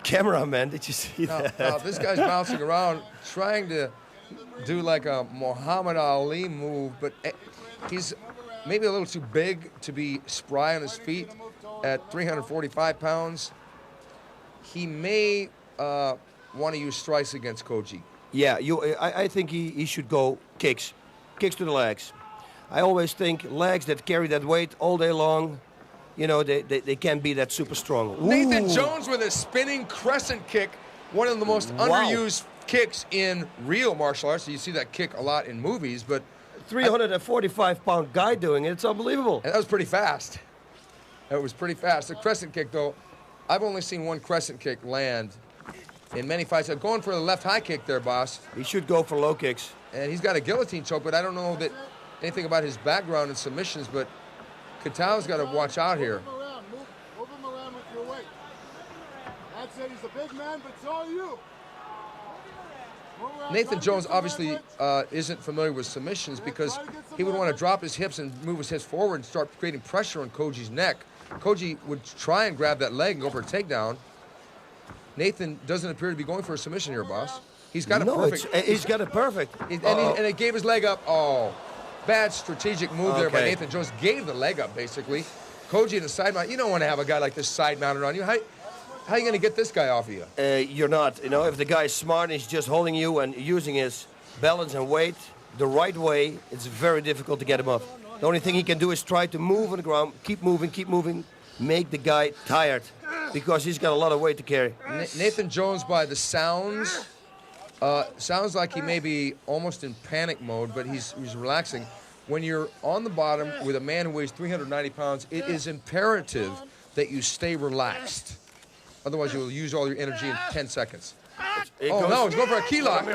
cameraman. Did you see that? Now, this guy's bouncing around trying to do like a Muhammad Ali move, but he's maybe a little too big to be spry on his feet at 345 pounds. He may want to use strikes against Koji. Yeah, I think he should go kicks to the legs. I always think legs that carry that weight all day long, you know, they can't be that super strong. Ooh. Nathan Jones with a spinning crescent kick one of the most Wow. underused kicks in real martial arts. You see that kick a lot in movies, but 345-pound guy doing it. It's unbelievable. and that was pretty fast. It was pretty fast. The crescent kick, though, I've only seen one crescent kick land in many fights. I'm going for the left high kick there, boss. He should go for low kicks. And he's got a guillotine choke, but I don't know that anything about his background in submissions, but Katao's got to watch out here. Move him around with your weight. That's it. He's a big man, but so are you. Move around, try Nathan to Jones get some obviously leverage. isn't familiar with submissions because he would want to drop his hips and move his hips forward and start creating pressure on Koji's neck. Koji would try and grab that leg and go for a takedown. Nathan doesn't appear to be going for a submission here, boss. He's got No, a perfect. he's got it perfect. And he gave his leg up. Oh, bad strategic move there by Okay. Nathan Jones. Gave the leg up, basically. Koji in the side mount. You don't want to have a guy like this side mounted on you. How are you going to get this guy off of you? You're not. You know, if the guy is smart and he's just holding you and using his balance and weight the right way, it's very difficult to get him up. The only thing he can do is try to move on the ground, keep moving, make the guy tired because he's got a lot of weight to carry. Nathan Jones, by the sounds, sounds like he may be almost in panic mode, but he's relaxing. When you're on the bottom with a man who weighs 390 pounds, it is imperative that you stay relaxed. Otherwise, you'll use all your energy in 10 seconds. Oh, no, he's going for a key lock.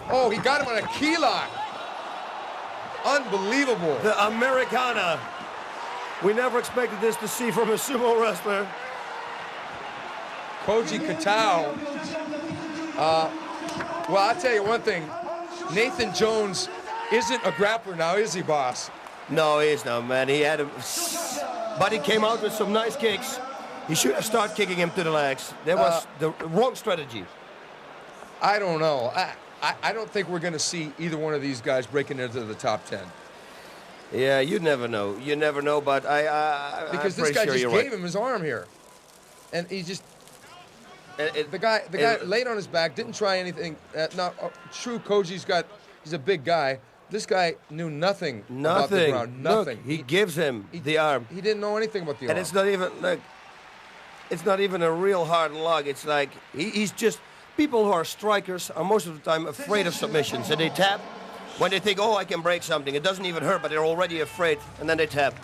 Oh, he got him on a key lock. Unbelievable. The Americana. We never expected this to see from a sumo wrestler. Koji Katao. Well, I'll tell you one thing. Nathan Jones isn't a grappler now, is he, boss? No, he is not, man. He had him, but he came out with some nice kicks. He should have started kicking him to the legs. That was the wrong strategy. I don't know. I don't think we're going to see either one of these guys breaking into the top 10. Yeah, you never know. You never know, but Because I'm this guy pretty sure just you're gave right. him his arm here. And he just, It- the guy laid on his back, didn't try anything. True, he's a big guy. This guy knew nothing about the Nothing. ground. Nothing. Look, he gives him the arm. He didn't know anything about the arm. And it's not even, like, it's not even a real hard lug. It's like, he's just, people who are strikers are most of the time afraid of submissions. And they tap when they think, oh, I can break something. It doesn't even hurt, but they're already afraid. And then they tap.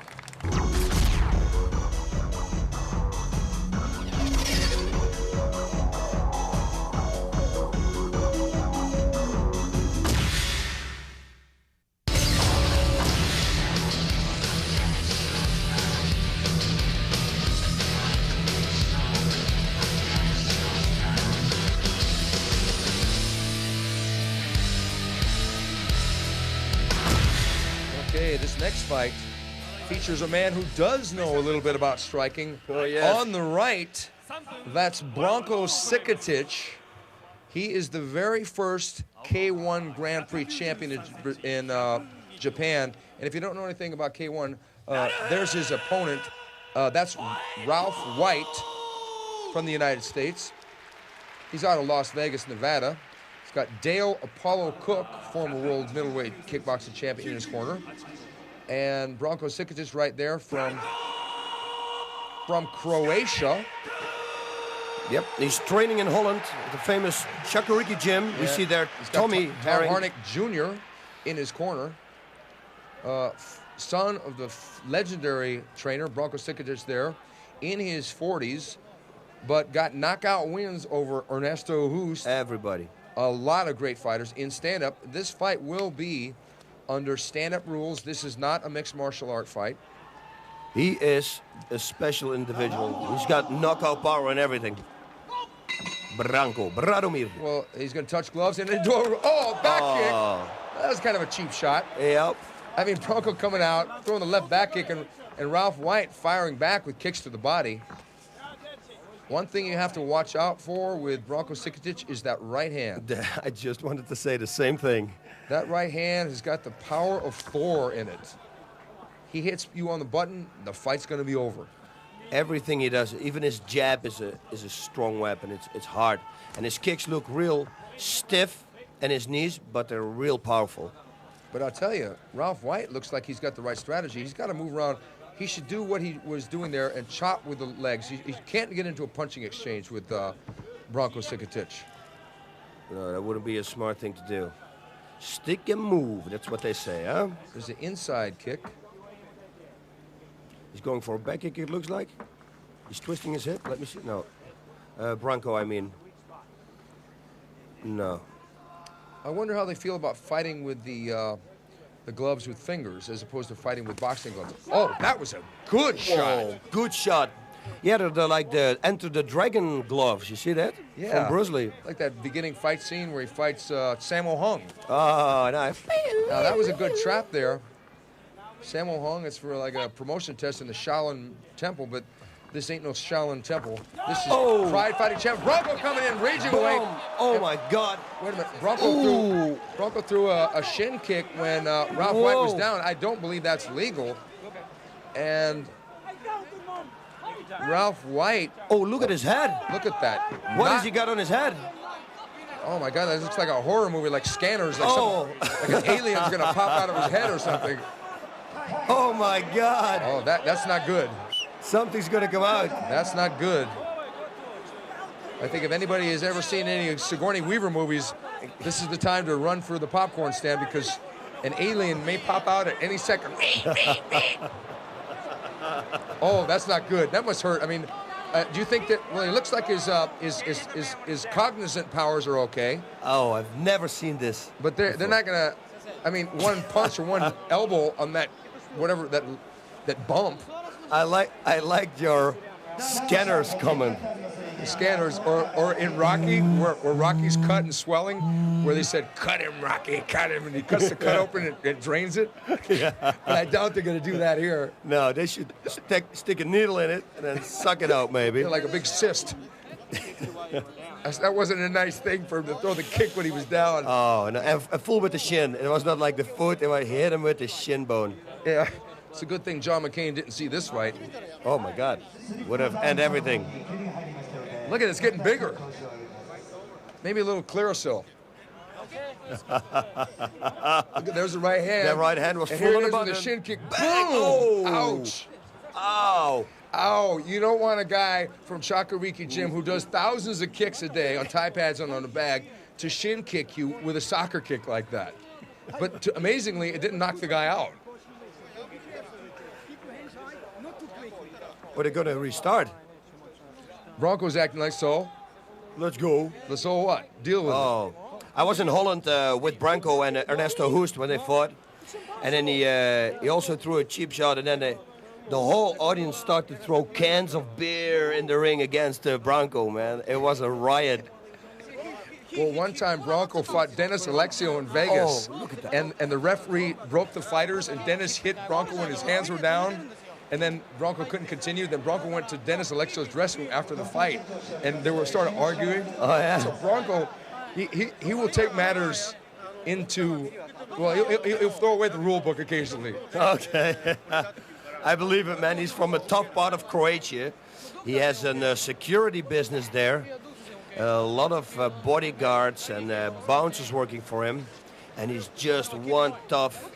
Okay, this next fight features a man who does know a little bit about striking. Oh, yes. On the right, that's Branko Sikatic. He is the very first K1 Grand Prix champion in Japan. And if you don't know anything about K1, there's his opponent. That's Ralph White from the United States. He's out of Las Vegas, Nevada. He's got Dale Apollo Cook, former world middleweight kickboxing champion, in his corner. And Branko Sikatic right there from Croatia. Yep, he's training in Holland at the famous Shakuriki gym. We see there He's got Tommy Tom Herring. Harnick Jr. in his corner. Son of the legendary trainer, Branko Sikatic there, in his 40s, but got knockout wins over Ernesto Hoost. Everybody. A lot of great fighters in stand-up. This fight will be under stand-up rules. This is not a mixed martial art fight. He is a special individual. He's got knockout power and everything. Branko, Bradomir. Well, he's going to touch gloves and then do a back kick. That was kind of a cheap shot. Yep. I mean, Branko coming out, throwing the left back kick, and Ralph White firing back with kicks to the body. One thing you have to watch out for with Branko Sikatic is that right hand. I just wanted to say the same thing. That right hand has got the power of Thor in it. He hits you on the button, the fight's going to be over. Everything he does, even his jab is a strong weapon. It's hard. And his kicks look real stiff, and his knees, but they're real powerful. But I'll tell you, Ralph White looks like he's got the right strategy. He's got to move around. He should do what he was doing there and chop with the legs. He can't get into a punching exchange with Branko Sikatic. No, that wouldn't be a smart thing to do. Stick and move. That's what they say, huh? There's an inside kick. He's going for a back kick, it looks like. He's twisting his hip. Let me see. No. Branko, I mean. No. I wonder how they feel about fighting with the gloves with fingers as opposed to fighting with boxing gloves. Oh, that was a good shot. Oh, good shot. Yeah, they're like the Enter the Dragon gloves. You see that? Yeah. From Bruce Lee. Like that beginning fight scene where he fights Sammo Hung. Oh, nice. Now, that was a good trap there. Sammo Hung, it's for like a promotion test in the Shaolin Temple, but this ain't no Shaolin Temple. This is Pride Fighting Champ. Bronco coming in, raging away. Oh, my God. Wait a minute. Bronco threw a shin kick when Ralph White was down. I don't believe that's legal. And Ralph White. Oh, look at his head. Look at that. What has he got on his head? Oh, my God. That looks like a horror movie, like Scanners. Like an alien's going to pop out of his head or something. Oh, my God. Oh, that's not good. Something's going to come out. That's not good. I think if anybody has ever seen any Sigourney Weaver movies, this is the time to run for the popcorn stand because an alien may pop out at any second. Oh, that's not good. That must hurt. I mean, do you think that? Well, it looks like his cognizant powers are okay. Oh, I've never seen this. But they're not gonna. I mean, one punch or one elbow on that, whatever that bump. I liked your Scanners comment. Scanners, or in Rocky, where Rocky's cut and swelling, where they said, "Cut him, Rocky, cut him," and he cuts the cut open and drains it. Yeah. And I doubt they're going to do that here. No, they should stick a needle in it and then suck it out, maybe. Like a big cyst. That wasn't a nice thing for him to throw the kick when he was down. Oh, no, and a full with the shin. It was not like the foot. It hit him with the shin bone. Yeah, it's a good thing John McCain didn't see this fight. Oh my God, would have end everything. Look at it, it's getting bigger. Maybe a little Clearasil. Look, there's the right hand. That right hand was and full here on it the is with button. the shin kick. Boom! Oh. Ouch! Ow! Ow! You don't want a guy from Chakariki Gym who does thousands of kicks a day on Thai pads and on the bag to shin kick you with a soccer kick like that. But amazingly, it didn't knock the guy out. Are they going to restart? Bronco's acting like so. Let's go. So what? Deal with Oh, I was in Holland with Branko and Ernesto Hoest when they fought, and then he also threw a cheap shot, and then the whole audience started to throw cans of beer in the ring against Branko. Man, it was a riot. it. Well, one time Bronco fought Dennis Alexio in Vegas, Oh, look at that. and the referee broke the fighters, and Dennis hit Bronco when his hands were down. And then Bronco couldn't continue. Then Bronco went to Dennis Alexio's dressing room after the fight, and they started arguing. Oh yeah. So Bronco, he will take matters into. Well, he'll throw away the rule book occasionally. Okay. I believe it, man. He's from a tough part of Croatia. He has a security business there. A lot of bodyguards and bouncers working for him, and he's just one tough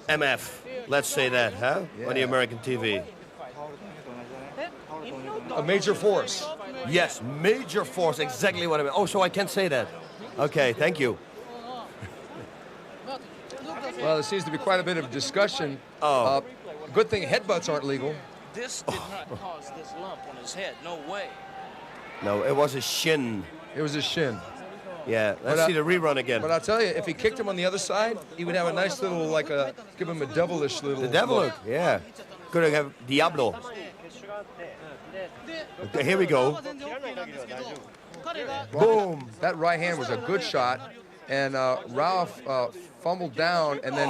MF. Let's say that, huh? On the American TV. A major force. Yes, major force. Exactly what I mean. Oh, so I can't say that. Okay, thank you. Well, there seems to be quite a bit of discussion. Oh. Good thing headbutts aren't legal. This did not cause this lump on his head. No way. No, it was a shin. It was his shin. Yeah, let's But, see the rerun again. But I'll tell you, if he kicked him on the other side, he would have a nice little, give him a devilish little. The devil look, yeah. Could have Diablo. Okay, here we go. Boom. That right hand was a good shot, and Ralph fumbled down, and then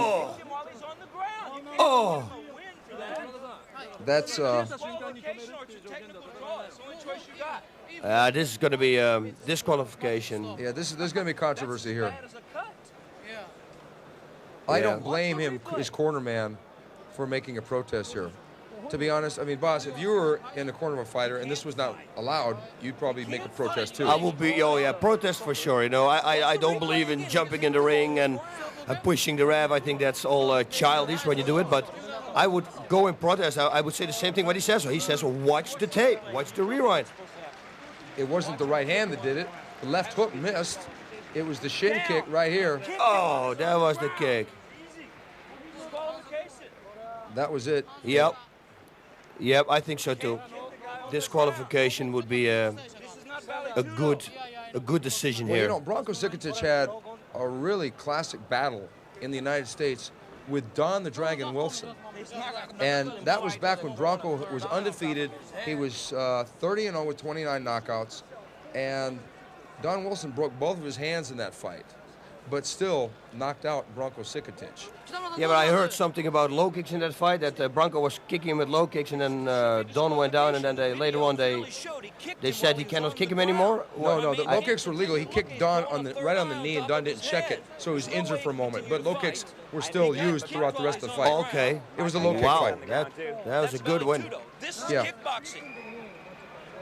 Oh. that's This is going to be disqualification. yeah. There's going to be controversy here. I don't blame him, his corner man, for making a protest here. To be honest, I mean, boss, if you were in the corner of a fighter and this was not allowed, you'd probably make a protest too. I will be, oh yeah, protest for sure. You know, I don't believe in jumping in the ring and pushing the ref. I think that's all childish when you do it. But I would go and protest. I would say the same thing what he says. So he says, watch the tape, watch the rewind. It wasn't the right hand that did it. The left hook missed. It was the shin kick right here. Oh, that was the kick. That was it. Yep. Yep, I think so too. Disqualification would be a good decision Well, here. you know, Branko Sikotic had a really classic battle in the United States with Don the Dragon Wilson. And that was back when Branko was undefeated. He was 30-0 with 29 knockouts. And Don Wilson broke both of his hands in that fight, but still knocked out Branko Sikotic. Yeah, but I heard something about low kicks in that fight, that Branko was kicking him with low kicks, and then Don went down, and then later on they said he cannot kick him anymore. No, the low kicks were legal. He kicked Don right on the knee, and Don didn't check it, so he was injured for a moment. But low kicks were still used throughout the rest of the fight. Oh, okay. It was a low kick Wow, fight. that was a good win. This is Yeah. kickboxing.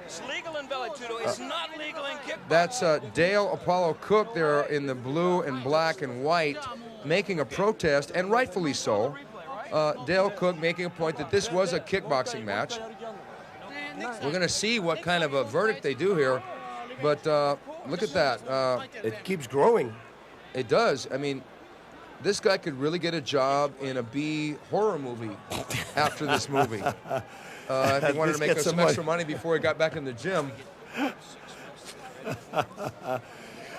It's legal in Vale Tudo. It's not legal in kickboxing. That's Dale Apollo Cook there in the blue and black and white making a protest, and rightfully so. Dale Cook making a point that this was a kickboxing match. We're going to see what kind of a verdict they do here, but look at that. It keeps growing. It does. I mean, this guy could really get a job in a B horror movie after this movie. If he wanted to make some extra money before he got back in the gym.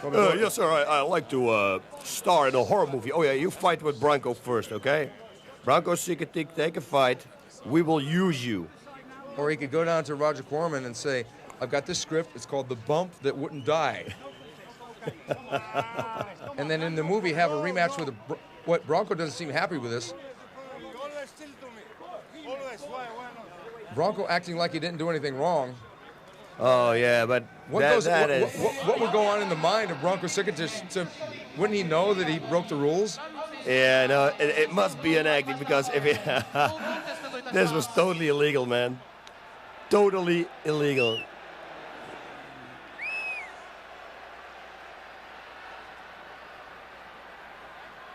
Yes, sir. I like to star in a horror movie. Oh, yeah, you fight with Branko first, okay? Branko Sikotic, take a fight. We will use you. Or he could go down to Roger Corman and say, I've got this script. It's called The Bump That Wouldn't Die. And then in the movie, have a rematch with what Branko doesn't seem happy with this. Branko acting like he didn't do anything wrong. Oh, yeah, but What would go on in the mind of Branko Sikotic? Wouldn't he know that he broke the rules? Yeah, no, it must be an acting, because if it this was totally illegal, man. Totally illegal.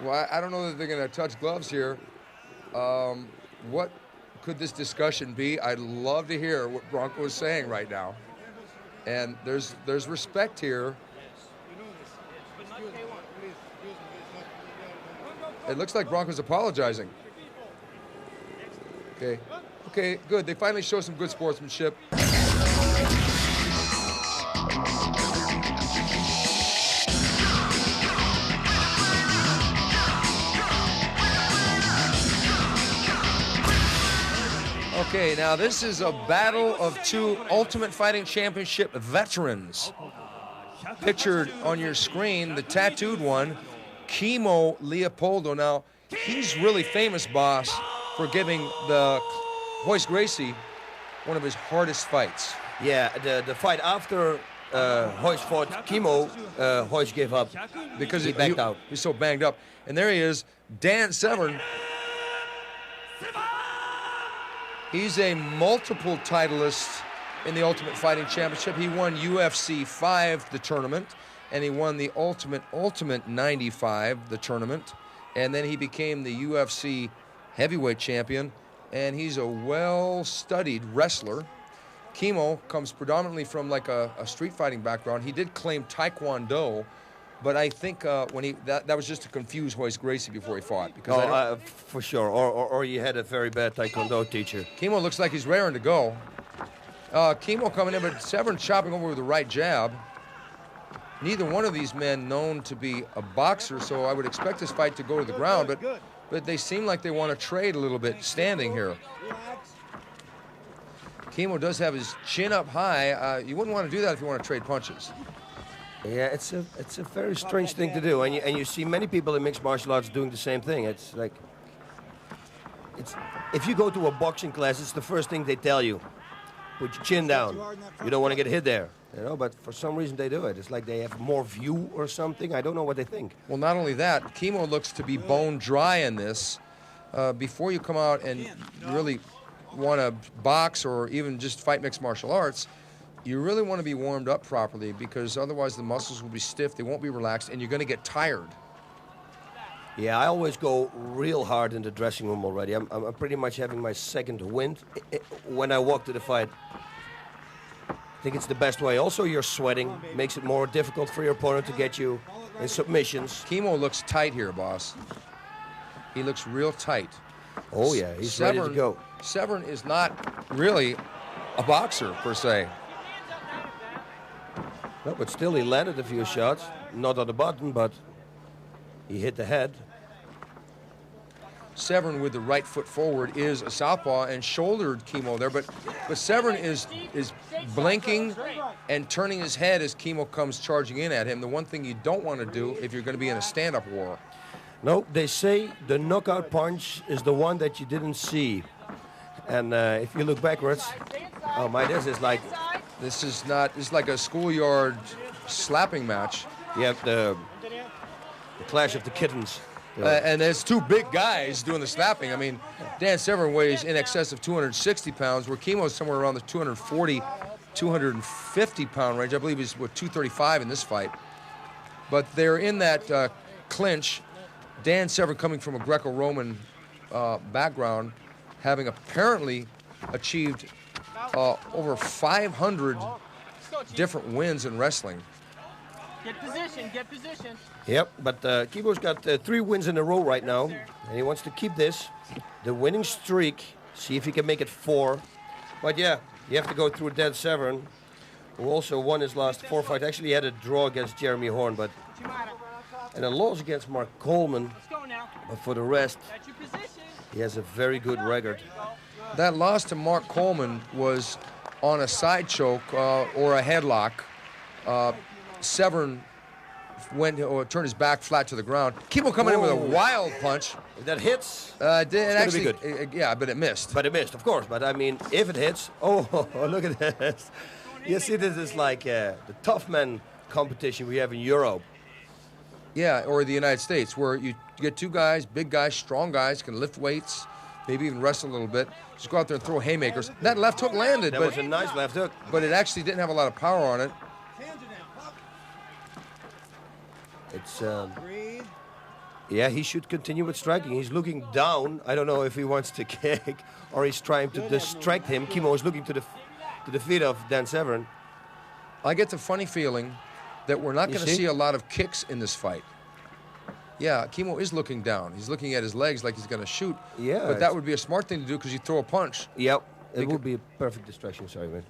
Well, I don't know that they're going to touch gloves here. What could this discussion be? I'd love to hear what Branko is saying right now. And there's respect here. It looks like Branko's apologizing. Okay, good. They finally show some good sportsmanship. Okay, now this is a battle of two Ultimate Fighting Championship veterans. Pictured on your screen, the tattooed one, Kimo Leopoldo. Now, he's really famous, boss, for giving the Royce Gracie one of his hardest fights. Yeah, the fight after Royce fought Kimo, Royce gave up Because he backed out. He's so banged up. And there he is, Dan Severn. He's a multiple titleist in the Ultimate Fighting Championship. He won UFC 5, the tournament, and he won the Ultimate 95, the tournament. And then he became the UFC heavyweight champion, and he's a well-studied wrestler. Kimo comes predominantly from like a street fighting background. He did claim Taekwondo, but I think when that was just to confuse Royce Gracie before he fought. Because for sure. Or he had a very bad Taekwondo teacher. Kimo looks like he's raring to go. Kimo coming in, but Severn chopping over with the right jab. Neither one of these men known to be a boxer, so I would expect this fight to go to the ground, but they seem like they want to trade a little bit standing here. Kimo does have his chin up high. You wouldn't want to do that if you want to trade punches. Yeah, it's a very strange thing to do, and you see many people in mixed martial arts doing the same thing. It's like, if you go to a boxing class, it's the first thing they tell you: put your chin down. You don't want to get hit there, you know. But for some reason they do it. It's like they have more view or something. I don't know what they think. Well, not only that, Kimo looks to be bone dry in this. Before you come out and really want to box or even just fight mixed martial arts, you really want to be warmed up properly, because otherwise the muscles will be stiff, they won't be relaxed, and you're going to get tired. Yeah, I always go real hard in the dressing room already. I'm pretty much having my second wind when I walk to the fight. I think it's the best way. Also, you're sweating, makes it more difficult for your opponent to get you in submissions. Kimo looks tight here, boss. He looks real tight. Oh yeah, he's ready to go. Severn is not really a boxer per se. No, but still he landed a few shots. Not on the button, but he hit the head. Severn with the right foot forward is a southpaw and shouldered Kimo there, but Severn is blinking and turning his head as Kimo comes charging in at him. The one thing you don't want to do if you're going to be in a stand-up war. No, they say the knockout punch is the one that you didn't see. And if you look backwards, oh my, This is like a schoolyard slapping match. you have the clash of the kittens. And there's two big guys doing the slapping. I mean, Dan Severn weighs in excess of 260 pounds, where Kimo's somewhere around the 240, 250 pound range. I believe he's 235 in this fight. But they're in that clinch. Dan Severn coming from a Greco-Roman background, having apparently achieved over 500 different wins in wrestling. Get position, get position. Yep, but Kimo's got 3 wins in a row right now, and he wants to keep this. The winning streak, see if he can make it 4. But yeah, you have to go through Dan Severn, who also won his last 4 fights. Actually, he had a draw against Jeremy Horn, and a loss against Mark Coleman. But for the rest, he has a very good record. That loss to Mark Coleman was on a side choke or a headlock. Severn turned his back flat to the ground. Kimo coming in with a wild punch. If that hits, it actually, gonna be good. Yeah, but it missed. But it missed, of course. But I mean, if it hits, look at this. You see, this is like the tough man competition we have in Europe. Yeah, or the United States, where you get 2 guys, big guys, strong guys, can lift weights, maybe even wrestle a little bit. Just go out there and throw haymakers. That left hook landed, That was a nice left hook. but it actually didn't have a lot of power on it. It's yeah, he should continue with striking. He's looking down. I don't know if he wants to kick or he's trying to distract him. Kimo is looking to the feet of Dan Severn. I get the funny feeling that we're not going to see a lot of kicks in this fight. Yeah, Kimo is looking down. He's looking at his legs like he's going to shoot. Yeah, but that would be a smart thing to do because you throw a punch. Yep, it would be a perfect distraction. Sorry, man.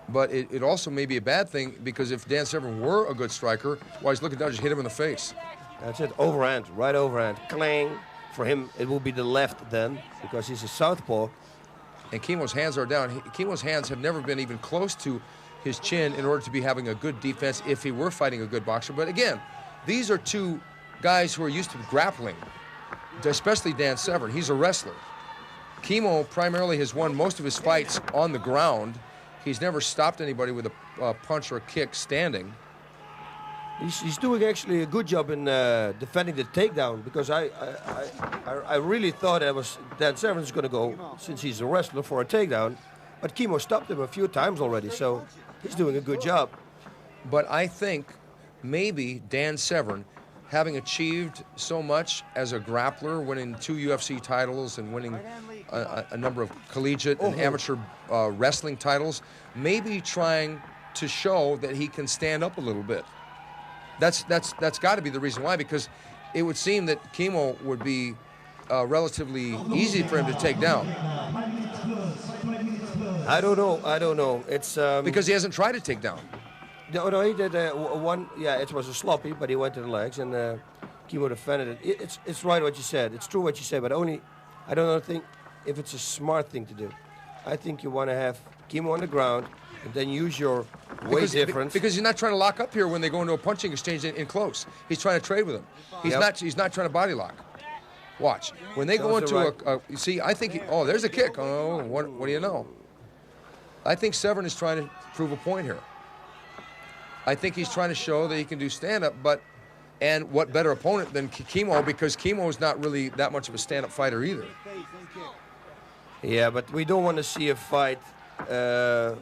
But it also may be a bad thing because if Dan Severn were a good striker, while he's looking down, just hit him in the face. That's it. Overhand, right overhand. Clang. For him, it will be the left then because he's a southpaw. And Kimo's hands are down. Kimo's hands have never been even close to his chin in order to be having a good defense if he were fighting a good boxer. But again, these are 2 guys who are used to grappling, especially Dan Severn. He's a wrestler. Kimo primarily has won most of his fights on the ground. He's never stopped anybody with a punch or a kick standing. He's doing actually a good job in defending the takedown because I really thought that was Dan Severn's going to go, since he's a wrestler, for a takedown. But Kimo stopped him a few times already, so he's doing a good job. But I think maybe Dan Severn, having achieved so much as a grappler, winning 2 UFC titles and winning a number of collegiate and amateur wrestling titles, maybe trying to show that he can stand up a little bit. That's got to be the reason why, because it would seem that Kimo would be relatively easy for him to take down. I don't know. It's Because he hasn't tried to take down. No, he did one. Yeah, it was a sloppy, but he went to the legs, and Kimo defended it. It's right what you said. It's true what you said, but I don't think if it's a smart thing to do. I think you want to have Kimo on the ground and then use your weight difference. Because he's not trying to lock up here when they go into a punching exchange in close. He's trying to trade with him. He's not trying to body lock. Watch. When they go into you see, I think, there's a kick. Oh, what do you know? I think Severn is trying to prove a point here. I think he's trying to show that he can do stand-up, and what better opponent than Kimo, because Kimo is not really that much of a stand-up fighter either. Yeah, but we don't want to see a fight, the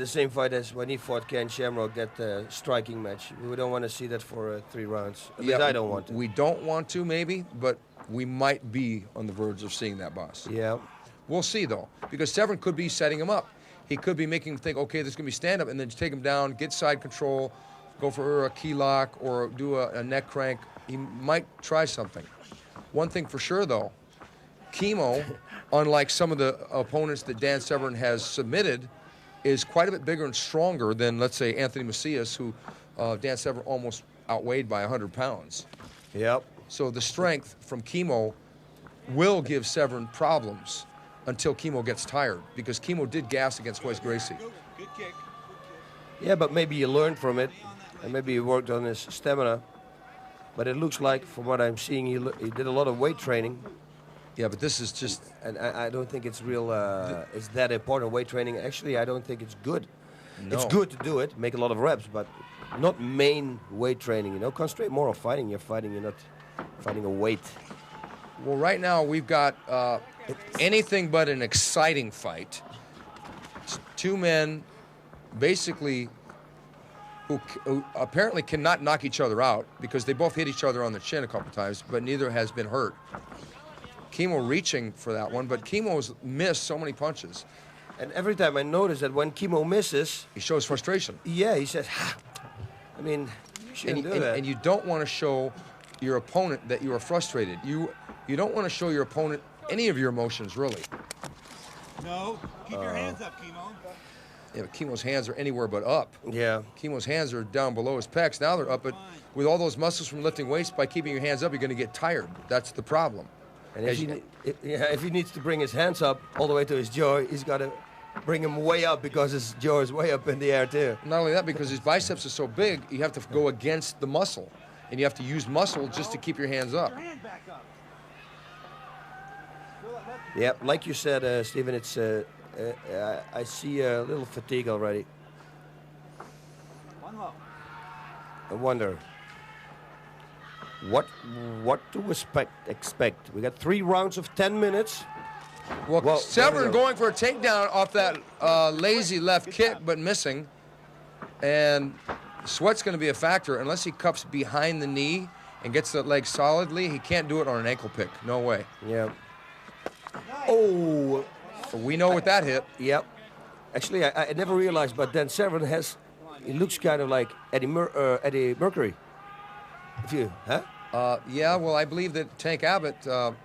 same fight as when he fought Ken Shamrock, that striking match. We don't want to see that for 3 rounds. At least I don't want to. We don't want to, maybe, but we might be on the verge of seeing that, boss. Yeah. We'll see, though, because Severin could be setting him up. He could be making him think, okay, there's going to be stand-up, and then take him down, get side control, go for a key lock, or do a neck crank. He might try something. One thing for sure, though, Chemo, unlike some of the opponents that Dan Severin has submitted, is quite a bit bigger and stronger than, let's say, Anthony Macias, who Dan Severin almost outweighed by 100 pounds. Yep. So the strength from Chemo will give Severin problems until Chemo gets tired, because Chemo did gas against Royce Gracie. Good kick. Yeah, but maybe he learned from it, and maybe he worked on his stamina. But it looks like, from what I'm seeing, he did a lot of weight training. Yeah, but this is just... And I don't think it's real, it's that important, weight training. Actually, I don't think it's good. No. It's good to do it, make a lot of reps, but not main weight training, you know. Concentrate more on fighting. You're fighting, you're not fighting a weight. Well, right now we've got anything but an exciting fight. It's two men basically who apparently cannot knock each other out, because they both hit each other on the chin a couple times, but neither has been hurt. Chemo reaching for that one, but Chemo's missed so many punches. And every time I notice that when Chemo misses, He shows frustration. yeah, he says, ha. I mean, you shouldn't do that. And you don't want to show your opponent that you are frustrated. You don't want to show your opponent any of your emotions, really. No, keep your hands up, Chemo. Yeah, but Chemo's hands are anywhere but up. Yeah. Chemo's hands are down below his pecs. Now they're up, but with all those muscles from lifting weights, by keeping your hands up, you're going to get tired. That's the problem. And if he needs to bring his hands up all the way to his jaw, he's got to bring him way up, because his jaw is way up in the air too. Not only that, because his biceps are so big, you have to go against the muscle. And you have to use muscle just to keep your hands up. Yeah, like you said, Stephen, it's I see a little fatigue already. One low. I wonder what to expect. We got 3 rounds of 10 minutes. Well, Severin there we go. going for a takedown off that lazy left kick, but missing. And sweat's going to be a factor. Unless he cups behind the knee and gets that leg solidly, he can't do it on an ankle pick. No way. Yeah. Oh. So we know what that hit. Yep. Actually, I never realized, but then Severin he looks kind of like Eddie Mercury. Yeah, well, I believe that Tank Abbott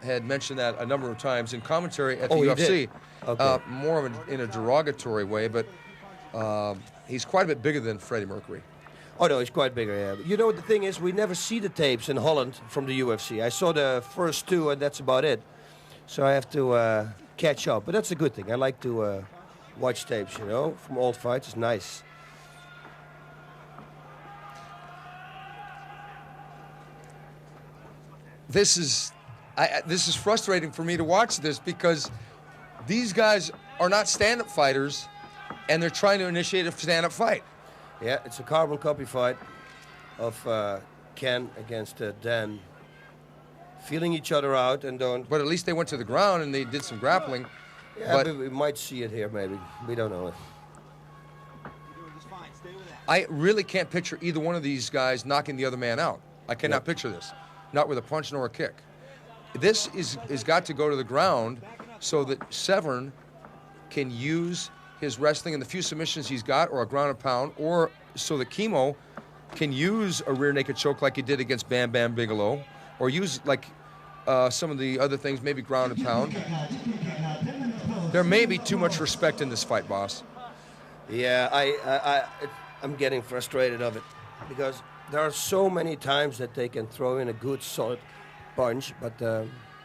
had mentioned that a number of times in commentary at the Oh, he UFC. did? Okay. More of in a derogatory way, but he's quite a bit bigger than Freddie Mercury. Oh, no, he's quite bigger, yeah. You know, the thing is, we never see the tapes in Holland from the UFC. I saw the first 2, and that's about it. So I have to catch up. But that's a good thing. I like to watch tapes, you know, from old fights. It's nice. This is frustrating for me to watch this, because these guys are not stand-up fighters, and they're trying to initiate a stand-up fight. Yeah, it's a carbon copy fight of Ken against Dan. Feeling each other out and don't... But at least they went to the ground and they did some grappling. Yeah, but we might see it here, maybe. We don't know it. You're doing just fine. Stay with that. I really can't picture either one of these guys knocking the other man out. I cannot picture this. Not with a punch nor a kick. This is got to go to the ground so that Severin can use his wrestling and the few submissions he's got, or a ground and pound, or so that Chemo can use a rear naked choke like he did against Bam Bam Bigelow, or use like some of the other things, maybe ground and pound. There may be too much respect in this fight, boss. Yeah, I'm getting frustrated of it, because there are so many times that they can throw in a good solid punch, but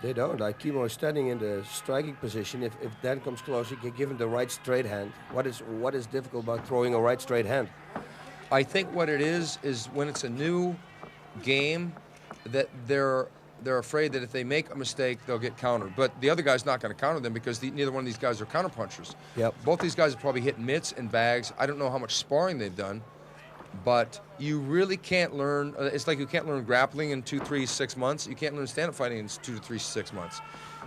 they don't. Like Chemo is standing in the striking position. If Dan comes close, he can give him the right straight hand. What is difficult about throwing a right straight hand? I think what it is when it's a new game, that they're afraid that if they make a mistake, they'll get countered. But the other guy's not going to counter them, because neither one of these guys are counterpunchers. Yep. Both these guys have probably hit mitts and bags. I don't know how much sparring they've done, but you really can't learn. It's like you can't learn grappling in 2, 3, 6 months. You can't learn stand-up fighting in 2 to 3, 6 months.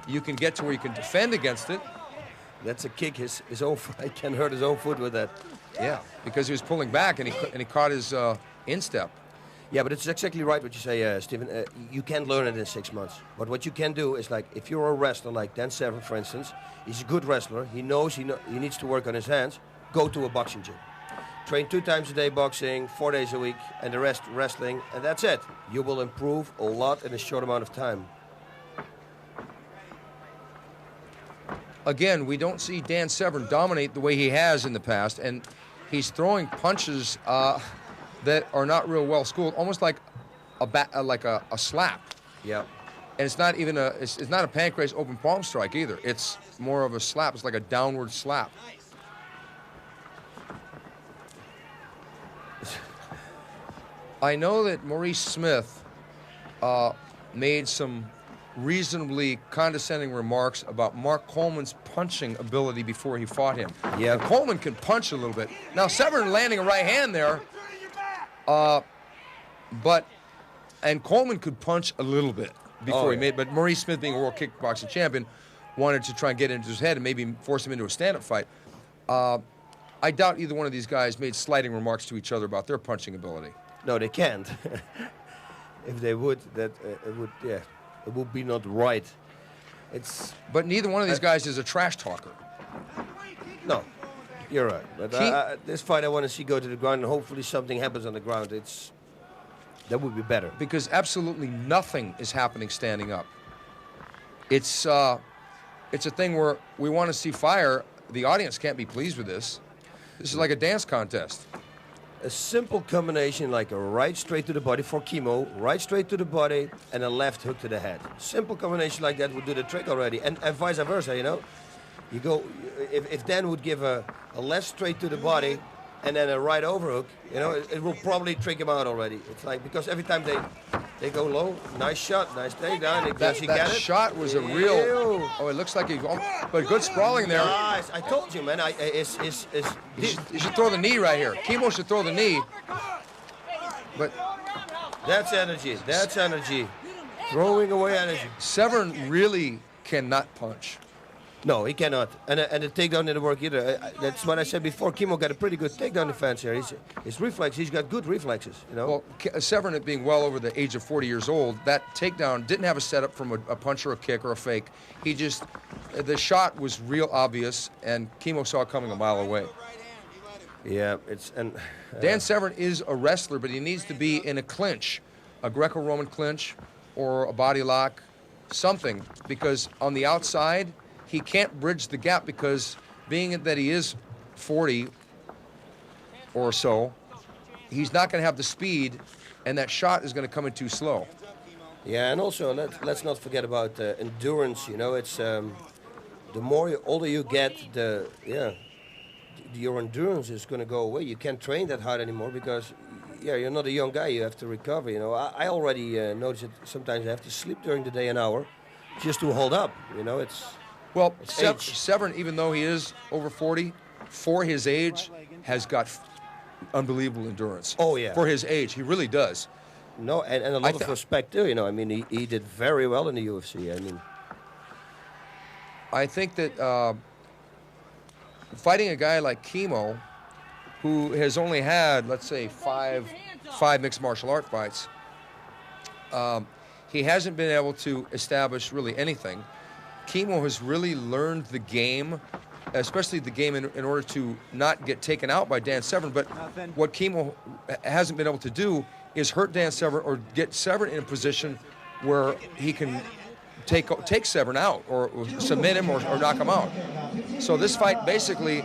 You can get to where you can defend against it. That's a kick. His own foot can hurt his own foot with that. Yeah, because he was pulling back and he caught his instep. Yeah, but it's exactly right what you say, Stephen. You can't learn it in 6 months. But what you can do is, like, if you're a wrestler like Dan Severn, for instance, he's a good wrestler. He knows he needs to work on his hands. Go to a boxing gym. Train 2 times a day boxing, 4 days a week, and the rest wrestling, and that's it. You will improve a lot in a short amount of time. Again, we don't see Dan Severn dominate the way he has in the past, and he's throwing punches that are not real well schooled, almost like a slap. Yeah. And it's not even it's not a pancrase open palm strike either. It's more of a slap. It's like a downward slap. I know that Maurice Smith made some reasonably condescending remarks about Mark Coleman's punching ability before he fought him. Yeah. And Coleman can punch a little bit. Now, Severn landing a right hand there, and Coleman could punch a little bit before he made, but Maurice Smith, being a world kickboxing champion, wanted to try and get into his head and maybe force him into a stand-up fight. I doubt either one of these guys made slighting remarks to each other about their punching ability. No, they can't. If they would, it would be not right. But neither one of these guys is a trash talker. No, you're right. But this fight I want to see go to the ground, and hopefully something happens on the ground. That would be better. Because absolutely nothing is happening standing up. It's a thing where we want to see fire. The audience can't be pleased with this. This is like a dance contest. A simple combination like a right straight to the body for chemo, right straight to the body, and a left hook to the head. Simple combination like that would do the trick already. And vice versa, you know. You go, if Dan would give a left straight to the body and then a right overhook, you know, it will probably trick him out already. It's like, because every time they go low, nice shot, nice takedown. Does he get it? That shot was a real, it looks like but good sprawling there. Nice, I told you, man. You should throw the knee right here. Chemo should throw the knee. But that's energy, that's energy. Throwing away energy. Severn really cannot punch. No, he cannot. And the takedown didn't work either. That's what I said before. Chemo got a pretty good takedown defense here. His reflex, he's got good reflexes, you know. Well, Severn, being well over the age of 40 years old, that takedown didn't have a setup from a punch or a kick or a fake. He just, the shot was real obvious, and Chemo saw it coming a mile away. Yeah, Dan Severn is a wrestler, but he needs to be in a clinch, a Greco-Roman clinch or a body lock, something, because on the outside, he can't bridge the gap, because being that he is 40 or so, he's not going to have the speed, and that shot is going to come in too slow. Yeah, and also let's not forget about endurance. You know, it's the more older you get, your endurance is going to go away. You can't train that hard anymore because, you're not a young guy. You have to recover. You know, I already notice that sometimes I have to sleep during the day an hour just to hold up. You know, it's. Well, Severn, even though he is over 40, for his age, has got unbelievable endurance. Oh, yeah. For his age, he really does. No, and a lot of respect, too. You know, I mean, he did very well in the UFC. I mean, I think that fighting a guy like Chemo, who has only had, let's say, five mixed martial art fights, he hasn't been able to establish really anything. Chemo has really learned the game, especially the game in order to not get taken out by Dan Severn. But what Chemo hasn't been able to do is hurt Dan Severn or get Severn in a position where he can take Severn out or submit him or knock him out. So this fight basically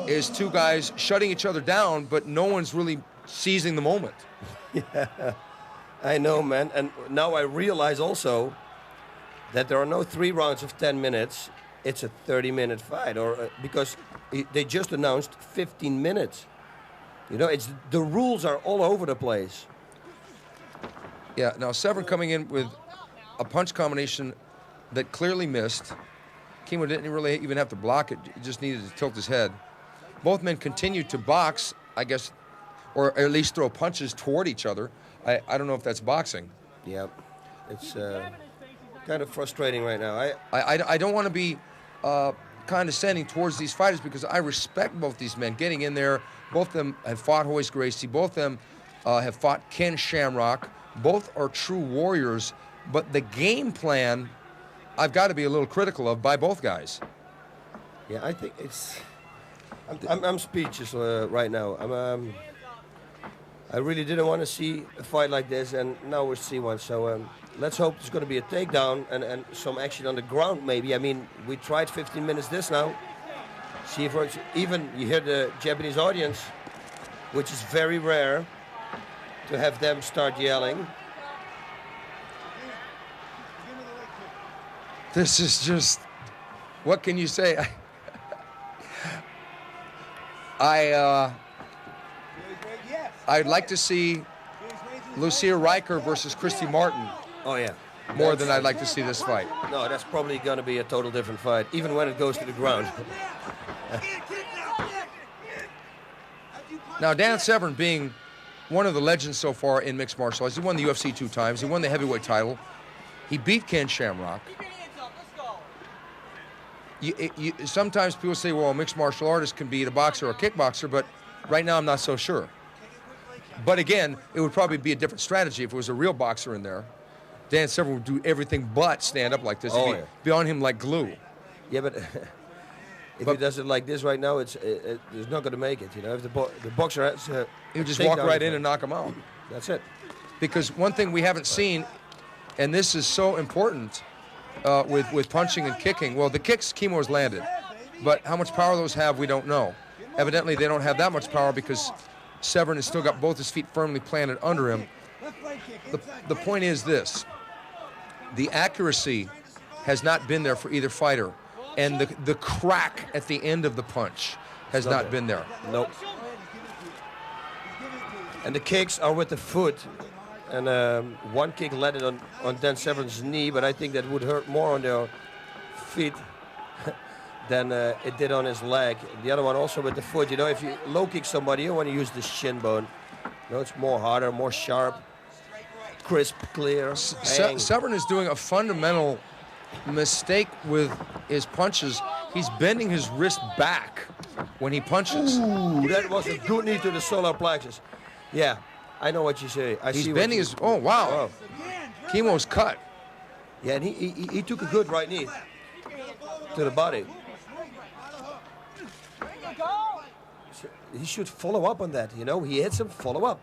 is two guys shutting each other down, but no one's really seizing the moment. Yeah, I know, man. And now I realize also that there are no 3 rounds of 10 minutes. It's a 30-minute fight, or because they just announced 15 minutes. You know, the rules are all over the place. Yeah. Now Severn coming in with a punch combination that clearly missed. Chemo didn't really even have to block it; he just needed to tilt his head. Both men continued to box, I guess, or at least throw punches toward each other. I don't know if that's boxing. Yeah, it's. Kind of frustrating right now. I don't want to be condescending towards these fighters because I respect both these men getting in there. Both of them have fought Royce Gracie. Both of them have fought Ken Shamrock. Both are true warriors, but the game plan I've got to be a little critical of by both guys. Yeah, I think it's. I'm speechless right now. I really didn't want to see a fight like this, and now we see one. So let's hope there's going to be a takedown and some action on the ground, maybe. I mean, we tried 15 minutes this now. See if even you hear the Japanese audience, which is very rare, to have them start yelling. This is just, what can you say? I'd like to see Lucia Riker versus Christy Martin Oh yeah, more than I'd like to see this fight. no, that's probably going to be a total different fight, even when it goes to the ground. Now, Dan Severn being one of the legends so far in mixed martial arts, he won the UFC 2 times. He won the heavyweight title. He beat Ken Shamrock. Sometimes people say, well, a mixed martial artist can beat a boxer or a kickboxer, but right now I'm not so sure. But again, it would probably be a different strategy if it was a real boxer in there. Dan Severn would do everything but stand up like this. Oh, He'd be on him like glue. Yeah, but if he does it like this right now, it's not going to make it. You know, if the boxer has, He would just walk right in and knock him out. That's it. Because one thing we haven't seen, and this is so important with punching and kicking, well, the kicks Kimo's landed, but how much power those have, we don't know. Evidently, they don't have that much power because Severn has still got both his feet firmly planted under him. The point is this. The accuracy has not been there for either fighter, and the crack at the end of the punch has not been there. Nope. And the kicks are with the foot. And one kick landed on Dan Severn's knee, but I think that would hurt more on their feet than it did on his leg. The other one also with the foot. You know, if you low kick somebody, you want to use the shin bone. You know, it's more harder, more sharp, crisp, clear. Severn is doing a fundamental mistake with his punches. He's bending his wrist back when he punches. Ooh, that was a good knee to the solar plexus. Yeah. I know what you say. He's bending his. Oh wow! Kimo's cut. Yeah, and he took a good right knee to the body. He should follow up on that. You know, he hits him. Follow up.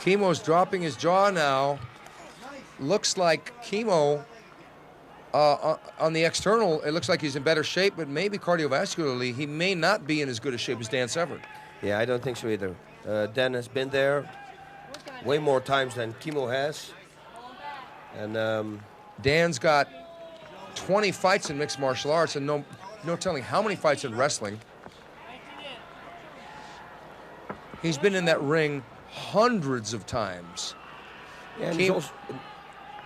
Kimo's dropping his jaw now. Looks like Kimo. On the external, it looks like he's in better shape, but maybe cardiovascularly, he may not be in as good a shape as Dan Severn. Yeah, I don't think so either. Dan has been there way more times than Kimo has. And Dan's got 20 fights in mixed martial arts and no telling how many fights in wrestling. He's been in that ring hundreds of times. Yeah, and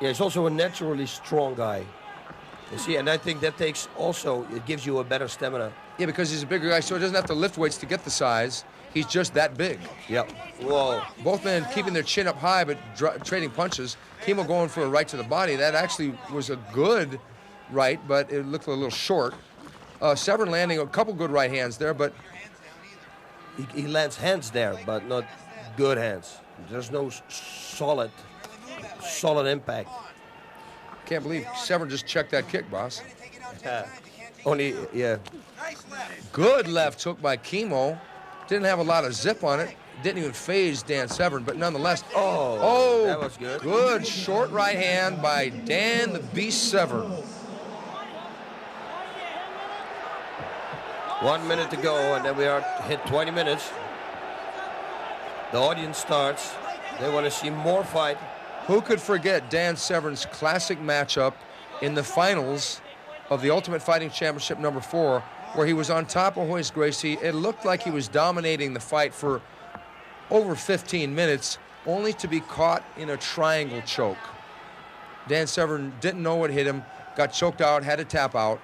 he's also a naturally strong guy. You see, and I think that takes also, it gives you a better stamina. Yeah, because he's a bigger guy, so he doesn't have to lift weights to get the size. He's just that big. Yep. Whoa. Both men keeping their chin up high, but trading punches. Kimo going for a right to the body. That actually was a good right, but it looked a little short. Severn landing a couple good right hands there, but he lands hands there, but not good hands. There's no solid impact. Can't believe Severn just checked that kick, boss. Only, yeah. Good left hook by Kimo. Didn't have a lot of zip on it. Didn't even phase Dan Severn, but nonetheless. Oh, that was good. Good short right hand by Dan the Beast Severn. 1 minute to go, and then we are hit 20 minutes. The audience starts. They want to see more fight. Who could forget Dan Severn's classic matchup in the finals of the Ultimate Fighting Championship number 4, where he was on top of Royce Gracie. It looked like he was dominating the fight for over 15 minutes, only to be caught in a triangle choke. Dan Severn didn't know what hit him, got choked out, had to tap out.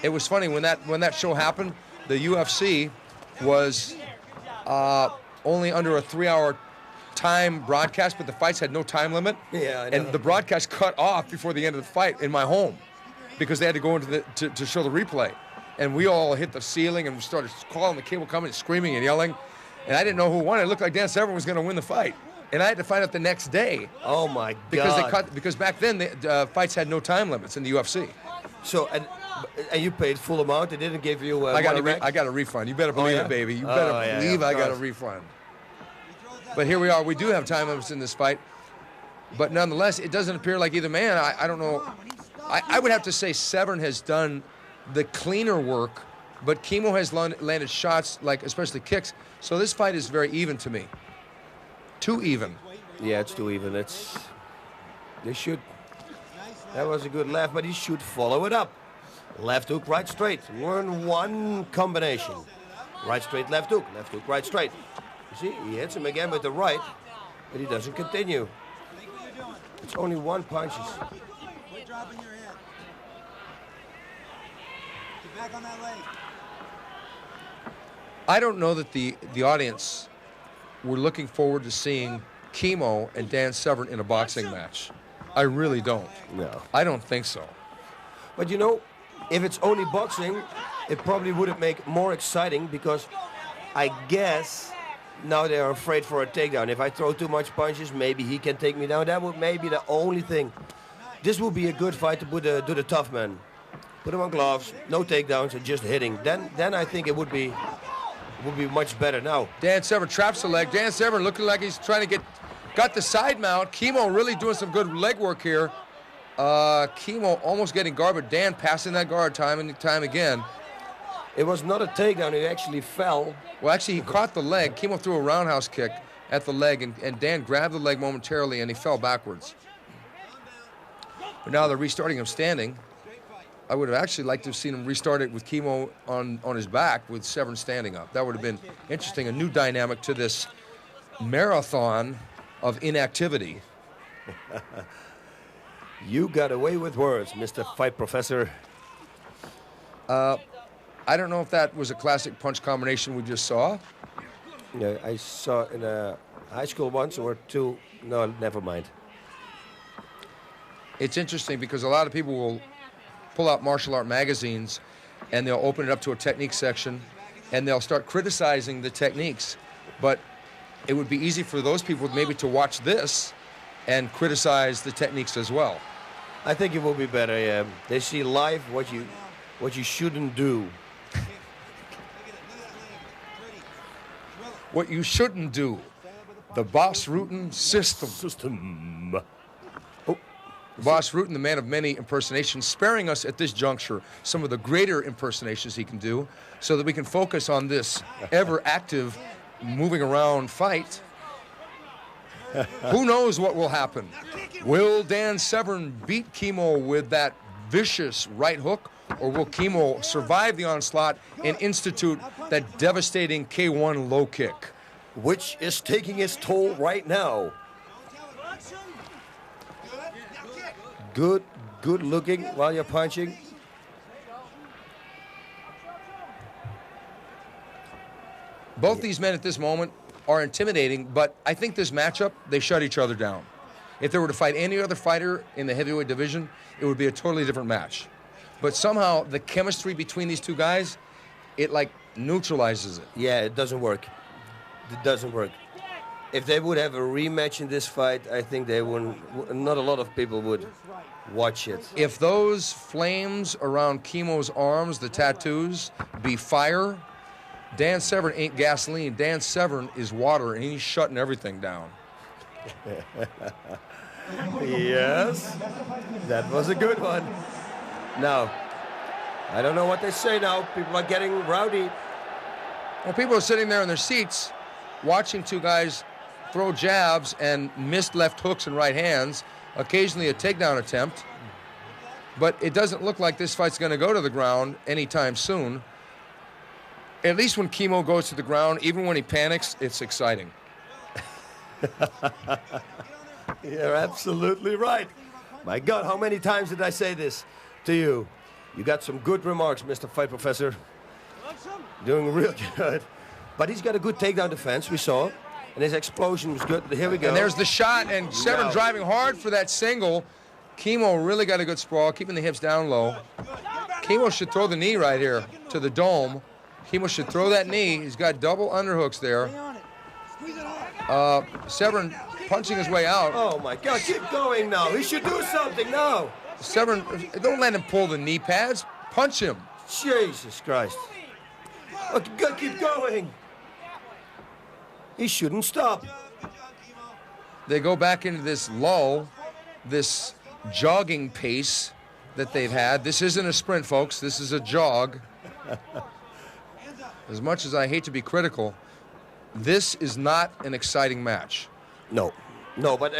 It was funny, when that show happened, the UFC was only under a 3-hour time broadcast, but the fights had no time limit. Yeah, I know. And the broadcast cut off before the end of the fight in my home because they had to go into to show the replay. and we all hit the ceiling and started calling the cable company, screaming and yelling. And I didn't know who won. It looked like Dan Severn was going to win the fight. And I had to find out the next day. Oh, my God. Because back then, the fights had no time limits in the UFC. So, and you paid full amount? They didn't give you I got money back? I got a refund. You better believe yeah? it, baby. You better believe I got a refund. But here we are. We do have time limits in this fight. But nonetheless, it doesn't appear like either man. I don't know. I would have to say Severn has done the cleaner work, but Kimo has landed shots, like especially kicks. So this fight is very even to me. Too even. Yeah, it's too even. They should. That was a good left, but he should follow it up. Left hook, right straight. Learn one combination. Right straight, left hook, right straight. You see, he hits him again with the right, but he doesn't continue. It's only one punch. Quit dropping your head. Get back on that leg. I don't know that the audience were looking forward to seeing Kimo and Dan Severn in a boxing match. I really don't. No. I don't think so. But you know, if it's only boxing, it probably wouldn't make more exciting because I guess now they are afraid for a takedown. If I throw too much punches, maybe he can take me down. That would maybe the only thing. This would be a good fight to do the tough man. Put him on gloves, no takedowns, and just hitting. Then I think it would be much better now. Dan Severn traps the leg. Dan Severn looking like he's trying to got the side mount. Kimo really doing some good leg work here. Kimo almost getting guard, but Dan passing that guard time and time again. It was not a takedown. He actually fell. Well, actually, he caught the leg. Kimo threw a roundhouse kick at the leg, and Dan grabbed the leg momentarily, and he fell backwards. But now they're restarting him standing. I would have actually liked to have seen him restart it with Kimo on his back with Severn standing up. That would have been interesting, a new dynamic to this marathon of inactivity. You got away with words, Mr. Fight Professor. I don't know if that was a classic punch combination we just saw. Yeah, I saw in a high school once or two. No, never mind. It's interesting because a lot of people will pull out martial art magazines and they'll open it up to a technique section and they'll start criticizing the techniques. But it would be easy for those people maybe to watch this and criticize the techniques as well. I think it will be better. Yeah. They see live what you shouldn't do. What you shouldn't do. The Boss Rutten system. Oh. Boss Rutten, the man of many impersonations, sparing us at this juncture some of the greater impersonations he can do so that we can focus on this ever-active, moving around fight. Who knows what will happen? Will Dan Severn beat Kimo with that vicious right hook, or will Kimo survive the onslaught and institute that devastating K1 low kick? Which is taking its toll right now. Good looking while you're punching. Both these men at this moment are intimidating, but I think this matchup, they shut each other down. If they were to fight any other fighter in the heavyweight division, it would be a totally different match. But somehow the chemistry between these two guys, it like neutralizes it. Yeah, it doesn't work. It doesn't work. If they would have a rematch in this fight, I think they wouldn't. Not a lot of people would watch it. If those flames around Kimo's arms, the tattoos, be fire, Dan Severn ain't gasoline. Dan Severn is water, and he's shutting everything down. Yes, that was a good one. Now, I don't know what they say now. People are getting rowdy. Well, people are sitting there in their seats watching two guys throw jabs and missed left hooks and right hands, occasionally a takedown attempt. But it doesn't look like this fight's going to go to the ground anytime soon. At least when Kimo goes to the ground, even when he panics, it's exciting. You're absolutely right. My God, how many times did I say this to you? You got some good remarks, Mr. Fight Professor. Doing real good. But he's got a good takedown defense, we saw. And his explosion was good. Here we go. And there's the shot, and Severn Wow. driving hard for that single. Kimo really got a good sprawl, keeping the hips down low. Kimo should throw the knee right here. to the dome. Kimo should throw that knee. He's got double underhooks there. Stay on it. Squeeze it hard. Severn punching his way out. Oh my God, keep going now. He should do something now. Severn, don't let him pull the knee pads. Punch him. Jesus Christ. Look, keep going. He shouldn't stop. They go back into this lull, this jogging pace that they've had. This isn't a sprint, folks. This is a jog. As much as I hate to be critical, this is not an exciting match. No, but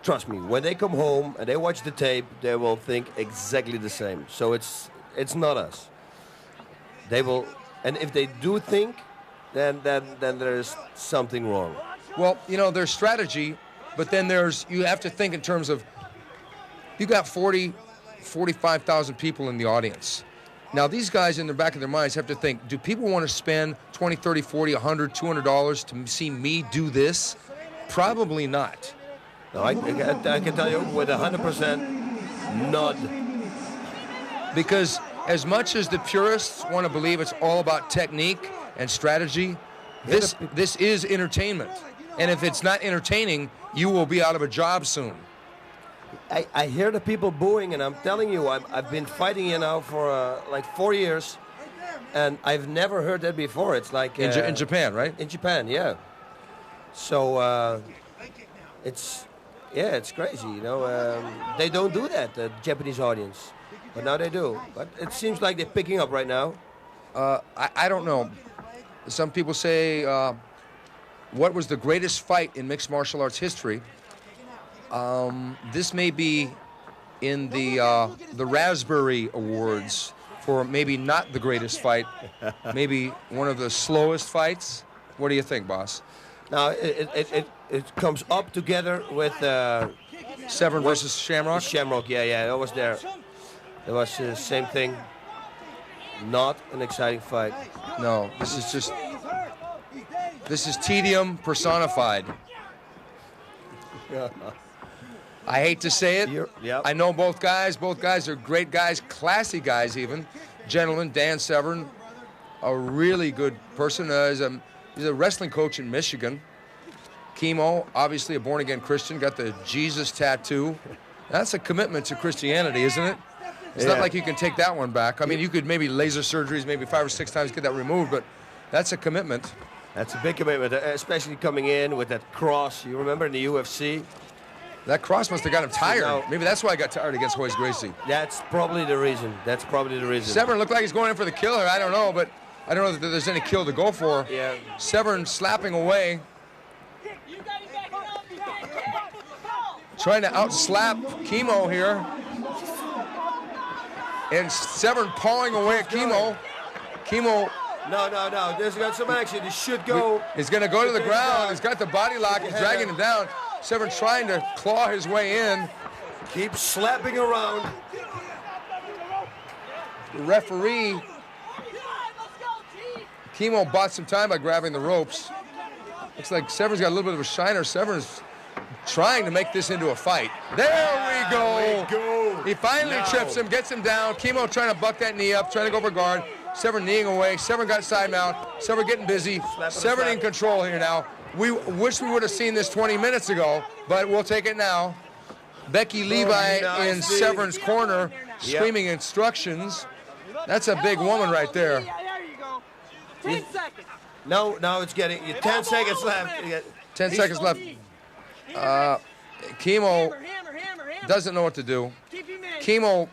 trust me, when they come home and they watch the tape, they will think exactly the same. So it's not us. They will, and if they do think, then there's something wrong. Well, there's strategy, but then you have to think in terms of, you got 45,000 people in the audience. Now, these guys in the back of their minds have to think, do people want to spend $20, $30, $40, $100, $200 to see me do this? Probably not. No, I can tell you with 100% nod. Because as much as the purists want to believe it's all about technique and strategy, this is entertainment. And if it's not entertaining, you will be out of a job soon. I hear the people booing, and I'm telling you, I've been fighting here now for like 4 years, and I've never heard that before. It's like in Japan, right? In Japan, yeah. So it's crazy, They don't do that, the Japanese audience, but now they do. But it seems like they're picking up right now. I don't know. Some people say, what was the greatest fight in mixed martial arts history? This may be in the Raspberry Awards for maybe not the greatest fight, maybe one of the slowest fights. What do you think, boss? Now it comes up together with Severn versus Shamrock. Shamrock, yeah, I was there. It was the same thing. Not an exciting fight. No, this is tedium personified. I hate to say it. Yep. I know both guys. Both guys are great guys, classy guys even. Gentlemen, Dan Severn, a really good person. He's a wrestling coach in Michigan. Kimo, obviously a born-again Christian, got the Jesus tattoo. That's a commitment to Christianity, isn't it? It's not like you can take that one back. I mean, you could maybe laser surgeries, maybe 5 or 6 times get that removed, but that's a commitment. That's a big commitment, especially coming in with that cross. You remember in the UFC? That cross must have got him tired. Maybe that's why I got tired against Royce Gracie. That's probably the reason. Severn looked like he's going in for the kill here. I don't know, but I don't know that there's any kill to go for. Yeah. Severn slapping away. Trying to outslap Kimo here. And Severn pawing away at Kimo. Kimo. No. There's got some action. He should go. He's going to go to the ground. He's got the body lock. He's dragging him down. Severn trying to claw his way in. Keep slapping around. The referee. Kimo bought some time by grabbing the ropes. Looks like Severn's got a little bit of a shiner. Severn's trying to make this into a fight. There we go. He finally trips him, gets him down. Kimo trying to buck that knee up, trying to go for guard. Severn kneeing away. Severn got side mount. Severn getting busy. Severn in control here now. We wish we would have seen this 20 minutes ago, but we'll take it now. Becky Levi in Severn's corner, screaming instructions. That's a big woman right there. There you go. 10 seconds. No, it's getting 10 seconds left. 10 seconds left. Kimo Hammer. doesn't know what to do. Kimo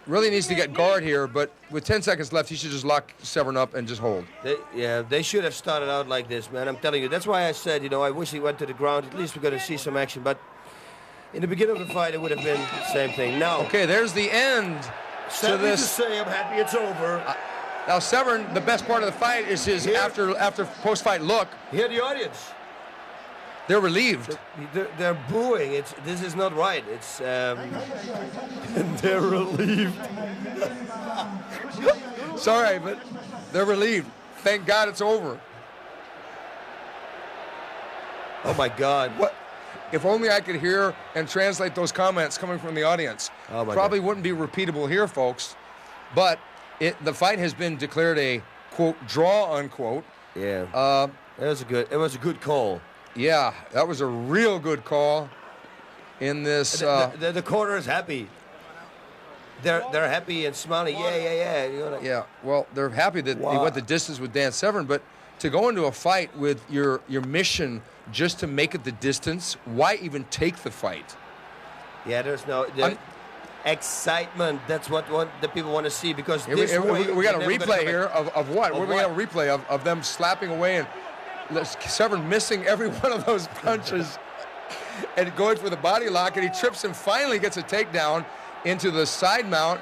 really needs to get guard here, but with 10 seconds left, he should just lock Severn up and just hold. They should have started out like this, man. I'm telling you. That's why I said, I wish he went to the ground. At least we're going to see some action. But in the beginning of the fight, it would have been the same thing. Now, okay, there's the end to this. To say, I'm happy it's over. Now, Severn, the best part of the fight is his after post-fight look. Hear the audience. They're relieved. They're booing. This is not right. It's they're relieved. Sorry, but they're relieved. Thank God it's over. Oh my God! What? If only I could hear and translate those comments coming from the audience. Oh my Probably God. wouldn't be repeatable here, folks. But The fight has been declared a, quote, draw, unquote. Yeah. It was a good call. Yeah, that was a real good call in this. The corner is happy. They're happy and smiling. Yeah. You know, Yeah, well, they're happy that he went the distance with Dan Severn, but to go into a fight with your mission just to make it the distance, why even take the fight? Yeah, there's no excitement. That's what the people want to see, because We this way, got a they're never gonna replay come here back. of what? Of We're going to have a replay of them slapping away and Severn missing every one of those punches and going for the body lock, and he trips and finally gets a takedown into the side mount.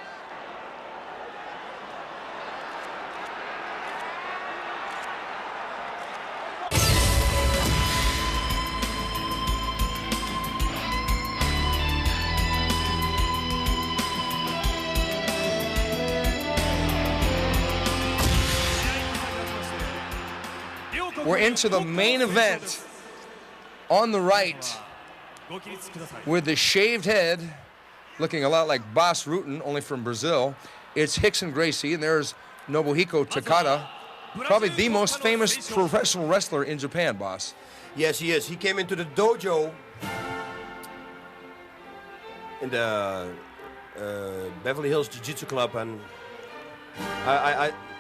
We're into the main event on the right with the shaved head, looking a lot like Boss Rutten, only from Brazil. It's Rickson Gracie, and there's Nobuhiko Takada, probably the most famous professional wrestler in Japan, Boss. Yes, he is. He came into the dojo in the Beverly Hills Jiu-Jitsu Club, and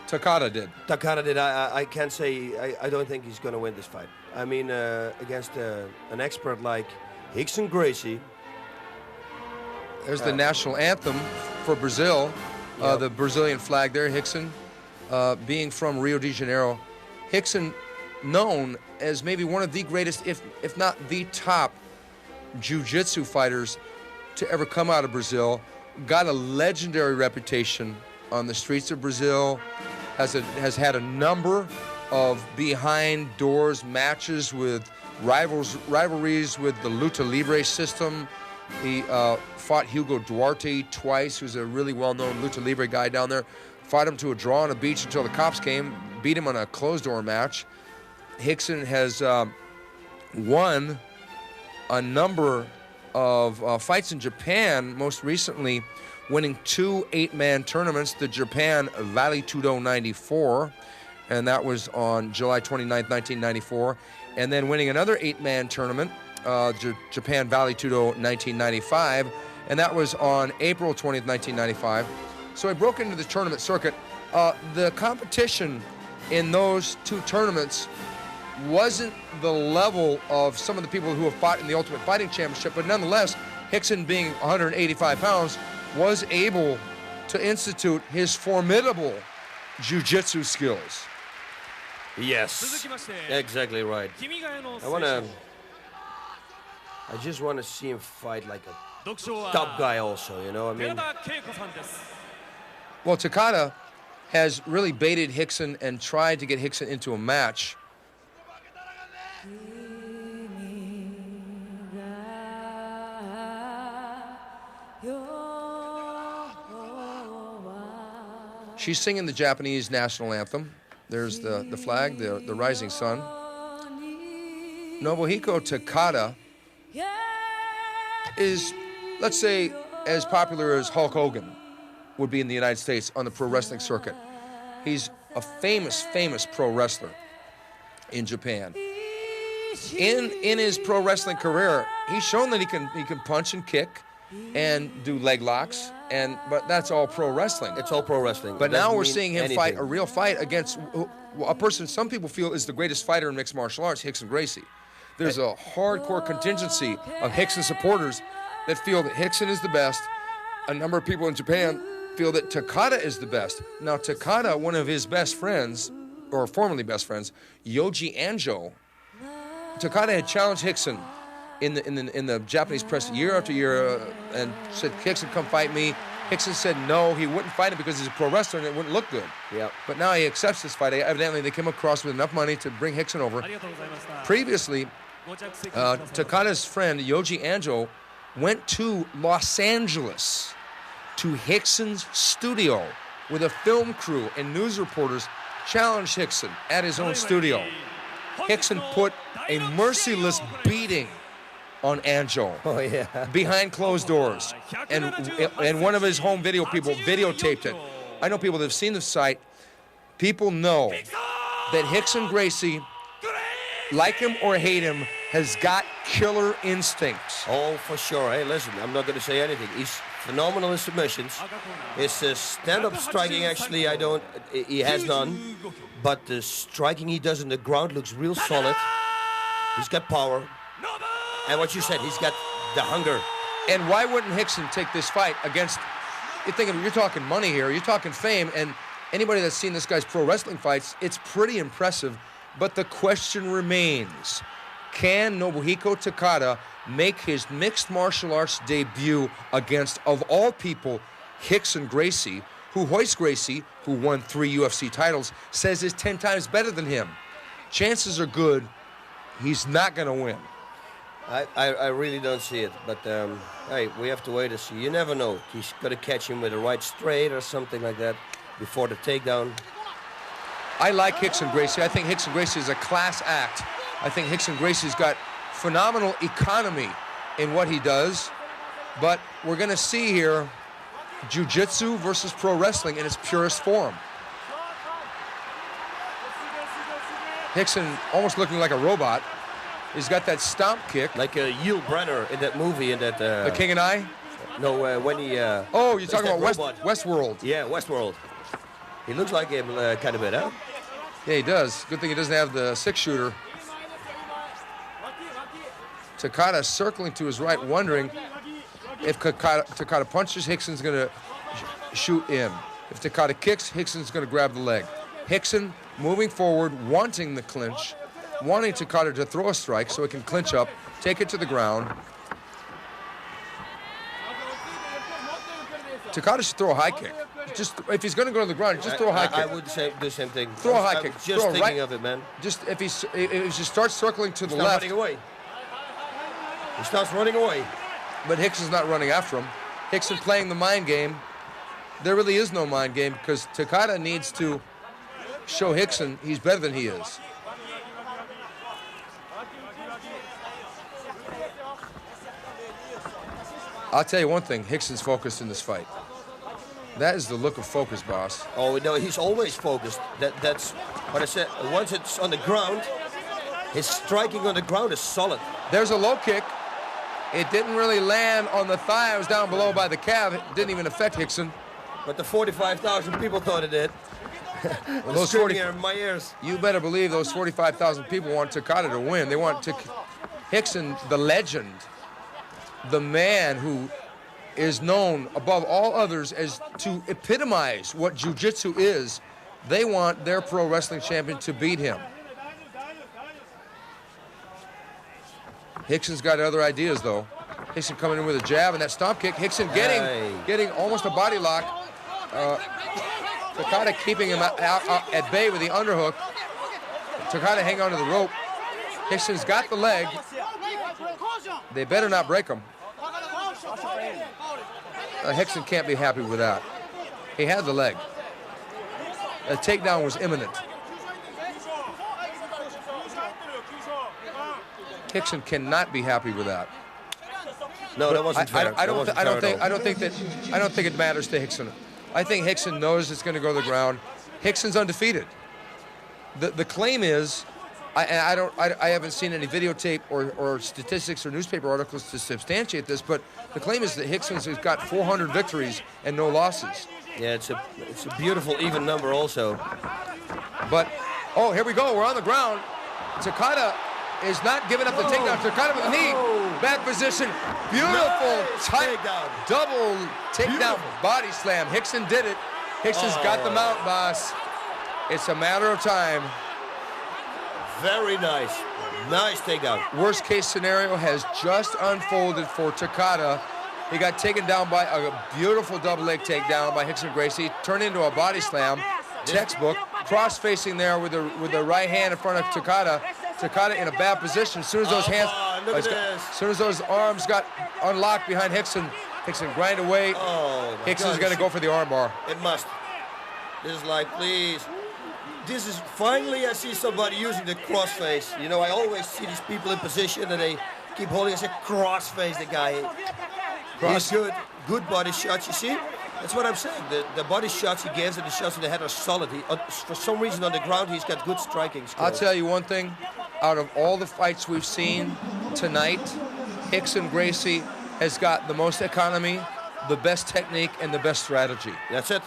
Takada did. Takada did. I can't say. I don't think he's going to win this fight. I mean, against an expert like Rickson Gracie. There's the national anthem for Brazil, the Brazilian flag there, Rickson, being from Rio de Janeiro. Rickson, known as maybe one of the greatest, if not the top, jiu-jitsu fighters to ever come out of Brazil, got a legendary reputation on the streets of Brazil, has had a number of behind doors matches with rivalries with the Luta Libre system. He fought Hugo Duarte twice, who's a really well-known Luta Libre guy down there. Fought him to a draw on a beach until the cops came, beat him on a closed-door match. Rickson has won a number of fights in Japan, most recently winning 2 8-man tournaments, the Japan Vale Tudo 94, and that was on July 29th, 1994, and then winning another 8-man tournament, Japan Vale Tudo 1995, and that was on April 20th, 1995. So I broke into the tournament circuit. The competition in those 2 tournaments wasn't the level of some of the people who have fought in the Ultimate Fighting Championship, but nonetheless, Rickson, being 185 pounds, was able to institute his formidable jiu-jitsu skills. Yes, exactly right. I just want to see him fight like a top guy also, you know, I mean. Well, Takada has really baited Rickson and tried to get Rickson into a match. She's singing the Japanese national anthem. There's the flag, the rising sun. Nobuhiko Takada is, let's say, as popular as Hulk Hogan would be in the United States on the pro wrestling circuit. He's a famous pro wrestler in Japan. In his pro wrestling career, he's shown that he can punch and kick and do leg locks, but that's all pro wrestling. It's all pro wrestling. But It now doesn't we're mean seeing him anything. fight a real fight against a person some people feel is the greatest fighter in mixed martial arts, Rickson Gracie. There's a hardcore contingency of Rickson supporters that feel that Rickson is the best. A number of people in Japan feel that Takada is the best. Now, Takada, one of his best friends, or formerly best friends, Yoji Anjo, Takada had challenged Rickson in the Japanese press year after year and said, Rickson, come fight me. Rickson said no, he wouldn't fight him because he's a pro wrestler and it wouldn't look good. Yep. But now he accepts this fight. Evidently, they came across with enough money to bring Rickson over. Previously, Takada's friend, Yoji Anjo, went to Los Angeles to Rickson's studio with a film crew and news reporters, challenged Rickson at his own studio. Rickson put a merciless beating on Anjo. Oh, yeah. Behind closed doors. And one of his home video people videotaped it. I know people that have seen the fight. People know that Rickson Gracie, like him or hate him, has got killer instincts. Oh, for sure. Hey, listen, I'm not going to say anything. He's phenomenal in submissions. His stand-up striking, actually, he has none. But the striking he does in the ground looks real solid. He's got power. And what you said, he's got the hunger. And why wouldn't Rickson take this fight against, you're talking money here, you're talking fame, and anybody that's seen this guy's pro wrestling fights, it's pretty impressive. But the question remains, can Nobuhiko Takada make his mixed martial arts debut against, of all people, Rickson Gracie, who Royce Gracie, who won 3 UFC titles, says is 10 times better than him? Chances are good he's not going to win. I really don't see it, but hey, we have to wait and see. You never know. He's got to catch him with a right straight or something like that before the takedown. I like Rickson Gracie. I think Rickson Gracie is a class act. I think Rickson Gracie's got phenomenal economy in what he does, but we're going to see here jiu-jitsu versus pro wrestling in its purest form. Rickson almost looking like a robot. He's got that stomp kick. Like Yul Brynner in that movie, in that... The King and I? No, when he... oh, you're talking about Westworld. Yeah, Westworld. He looks like him kind of bit, huh? Yeah, he does. Good thing he doesn't have the 6-shooter. Takada circling to his right, wondering if Takada punches, Rickson's going to shoot in. If Takada kicks, Rickson's going to grab the leg. Rickson moving forward, wanting the clinch, wanting Takada to throw a strike so he can clinch up, take it to the ground. Takada should throw a high kick. Just if he's going to go to the ground, just throw a high kick. I would say the same thing. Throw a high kick. Just throw thinking of it, man. Just if he starts circling to the left. Running away. He starts running away. But Rickson's not running after him. Rickson playing the mind game. There really is no mind game because Takada needs to show Rickson he's better than he is. I'll tell you one thing, Rickson's focused in this fight. That is the look of focus, boss. Oh, no, he's always focused. That's what I said. Once it's on the ground, his striking on the ground is solid. There's a low kick. It didn't really land on the thigh. It was down below by the calf. It didn't even affect Rickson. But the 45,000 people thought it did. Well, those 40 in my ears. You better believe those 45,000 people want Takada to win. They want Rickson, the legend, the man who is known above all others as to epitomize what jiu-jitsu is. They want their pro wrestling champion to beat him. Rickson's got other ideas, though. Rickson coming in with a jab and that stomp kick. Rickson getting almost a body lock. Takada keeping him out at bay with the underhook. Takada hang on to the rope. Rickson's got the leg. They better not break him. Rickson can't be happy with that. He had the leg. A takedown was imminent. Rickson cannot be happy with that. No, that wasn't fair. I don't think it matters to Rickson. I think Rickson knows it's going to go to the ground. Rickson's undefeated. The claim is, I haven't seen any videotape or statistics or newspaper articles to substantiate this, but the claim is that Rickson's has got 400 victories and no losses. Yeah, it's a beautiful even number also. But oh, here we go. We're on the ground. Takada is not giving up the takedown. Takada with a knee. Back position. Beautiful, tight, double takedown body slam. Rickson did it. Rickson's got the mount, boss. It's a matter of time. Very nice. Nice takedown. Worst case scenario has just unfolded for Takada. He got taken down by a beautiful double leg takedown by Rickson Gracie. Turned into a body slam. Textbook. Cross facing there with the right hand in front of Takada. Takada in a bad position. As soon as those hands, as soon as those arms got unlocked behind Rickson grind away. Rickson's going to go for the armbar. It must. This is like, please. This is finally I see somebody using the crossface. You know, I always see these people in position and they keep holding. I say crossface the guy. He's good body shots. You see? That's what I'm saying. The body shots he gives and the shots in the head are solid. For some reason on the ground he's got good striking skills. I'll tell you one thing. Out of all the fights we've seen tonight, Rickson Gracie has got the most economy, the best technique, and the best strategy. That's it.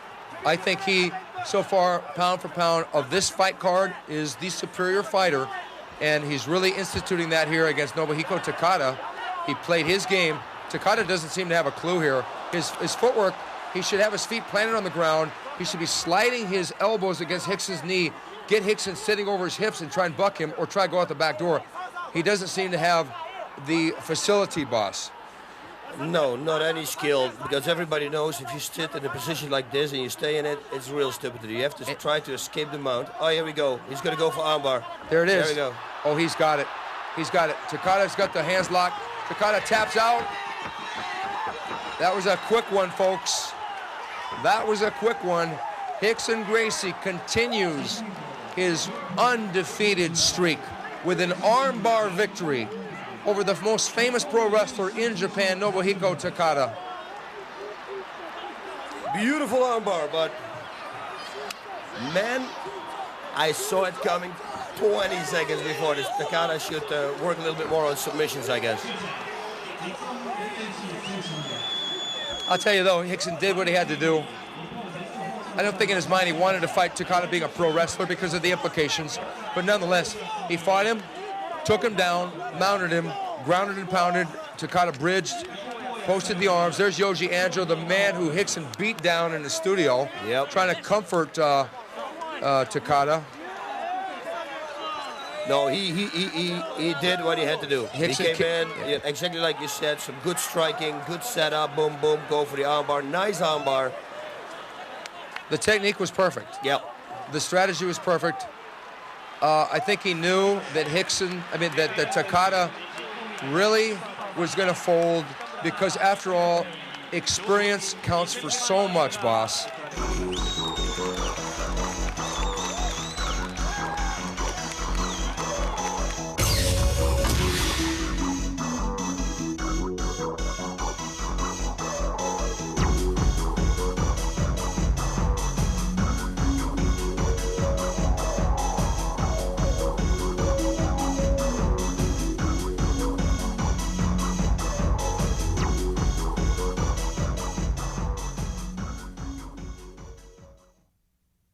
I think he, so far, pound for pound, of this fight card, is the superior fighter, and he's really instituting that here against Nobuhiko Takada. He played his game. Takada doesn't seem to have a clue here. His footwork, he should have his feet planted on the ground. He should be sliding his elbows against Rickson's knee, get Rickson sitting over his hips and try and buck him or try to go out the back door. He doesn't seem to have the facility, boss. No, not any skill, because everybody knows if you sit in a position like this and you stay in it, it's real stupidity. You have to try to escape the mount. Oh, here we go. He's going to go for armbar. There it is. There we go. Oh, he's got it. He's got it. Takada's got the hands locked. Takada taps out. That was a quick one, folks. That was a quick one. Rickson Gracie continues his undefeated streak with an armbar victory over the most famous pro wrestler in Japan, Nobuhiko Takada. Beautiful armbar, but man, I saw it coming 20 seconds before this. Takada should work a little bit more on submissions, I guess. I'll tell you though, Rickson did what he had to do. I don't think in his mind he wanted to fight Takada being a pro wrestler because of the implications, but nonetheless, he fought him, took him down, mounted him, grounded and pounded. Takada bridged, posted the arms. There's Yoji Andro, the man who Rickson beat down in the studio, trying to comfort Takada. No, he did what he had to do. Rickson he came in, exactly like you said, some good striking, good setup, boom, boom, go for the armbar, nice armbar. The technique was perfect. Yep. The strategy was perfect. I think he knew that that Takada really was going to fold because, after all, experience counts for so much, boss.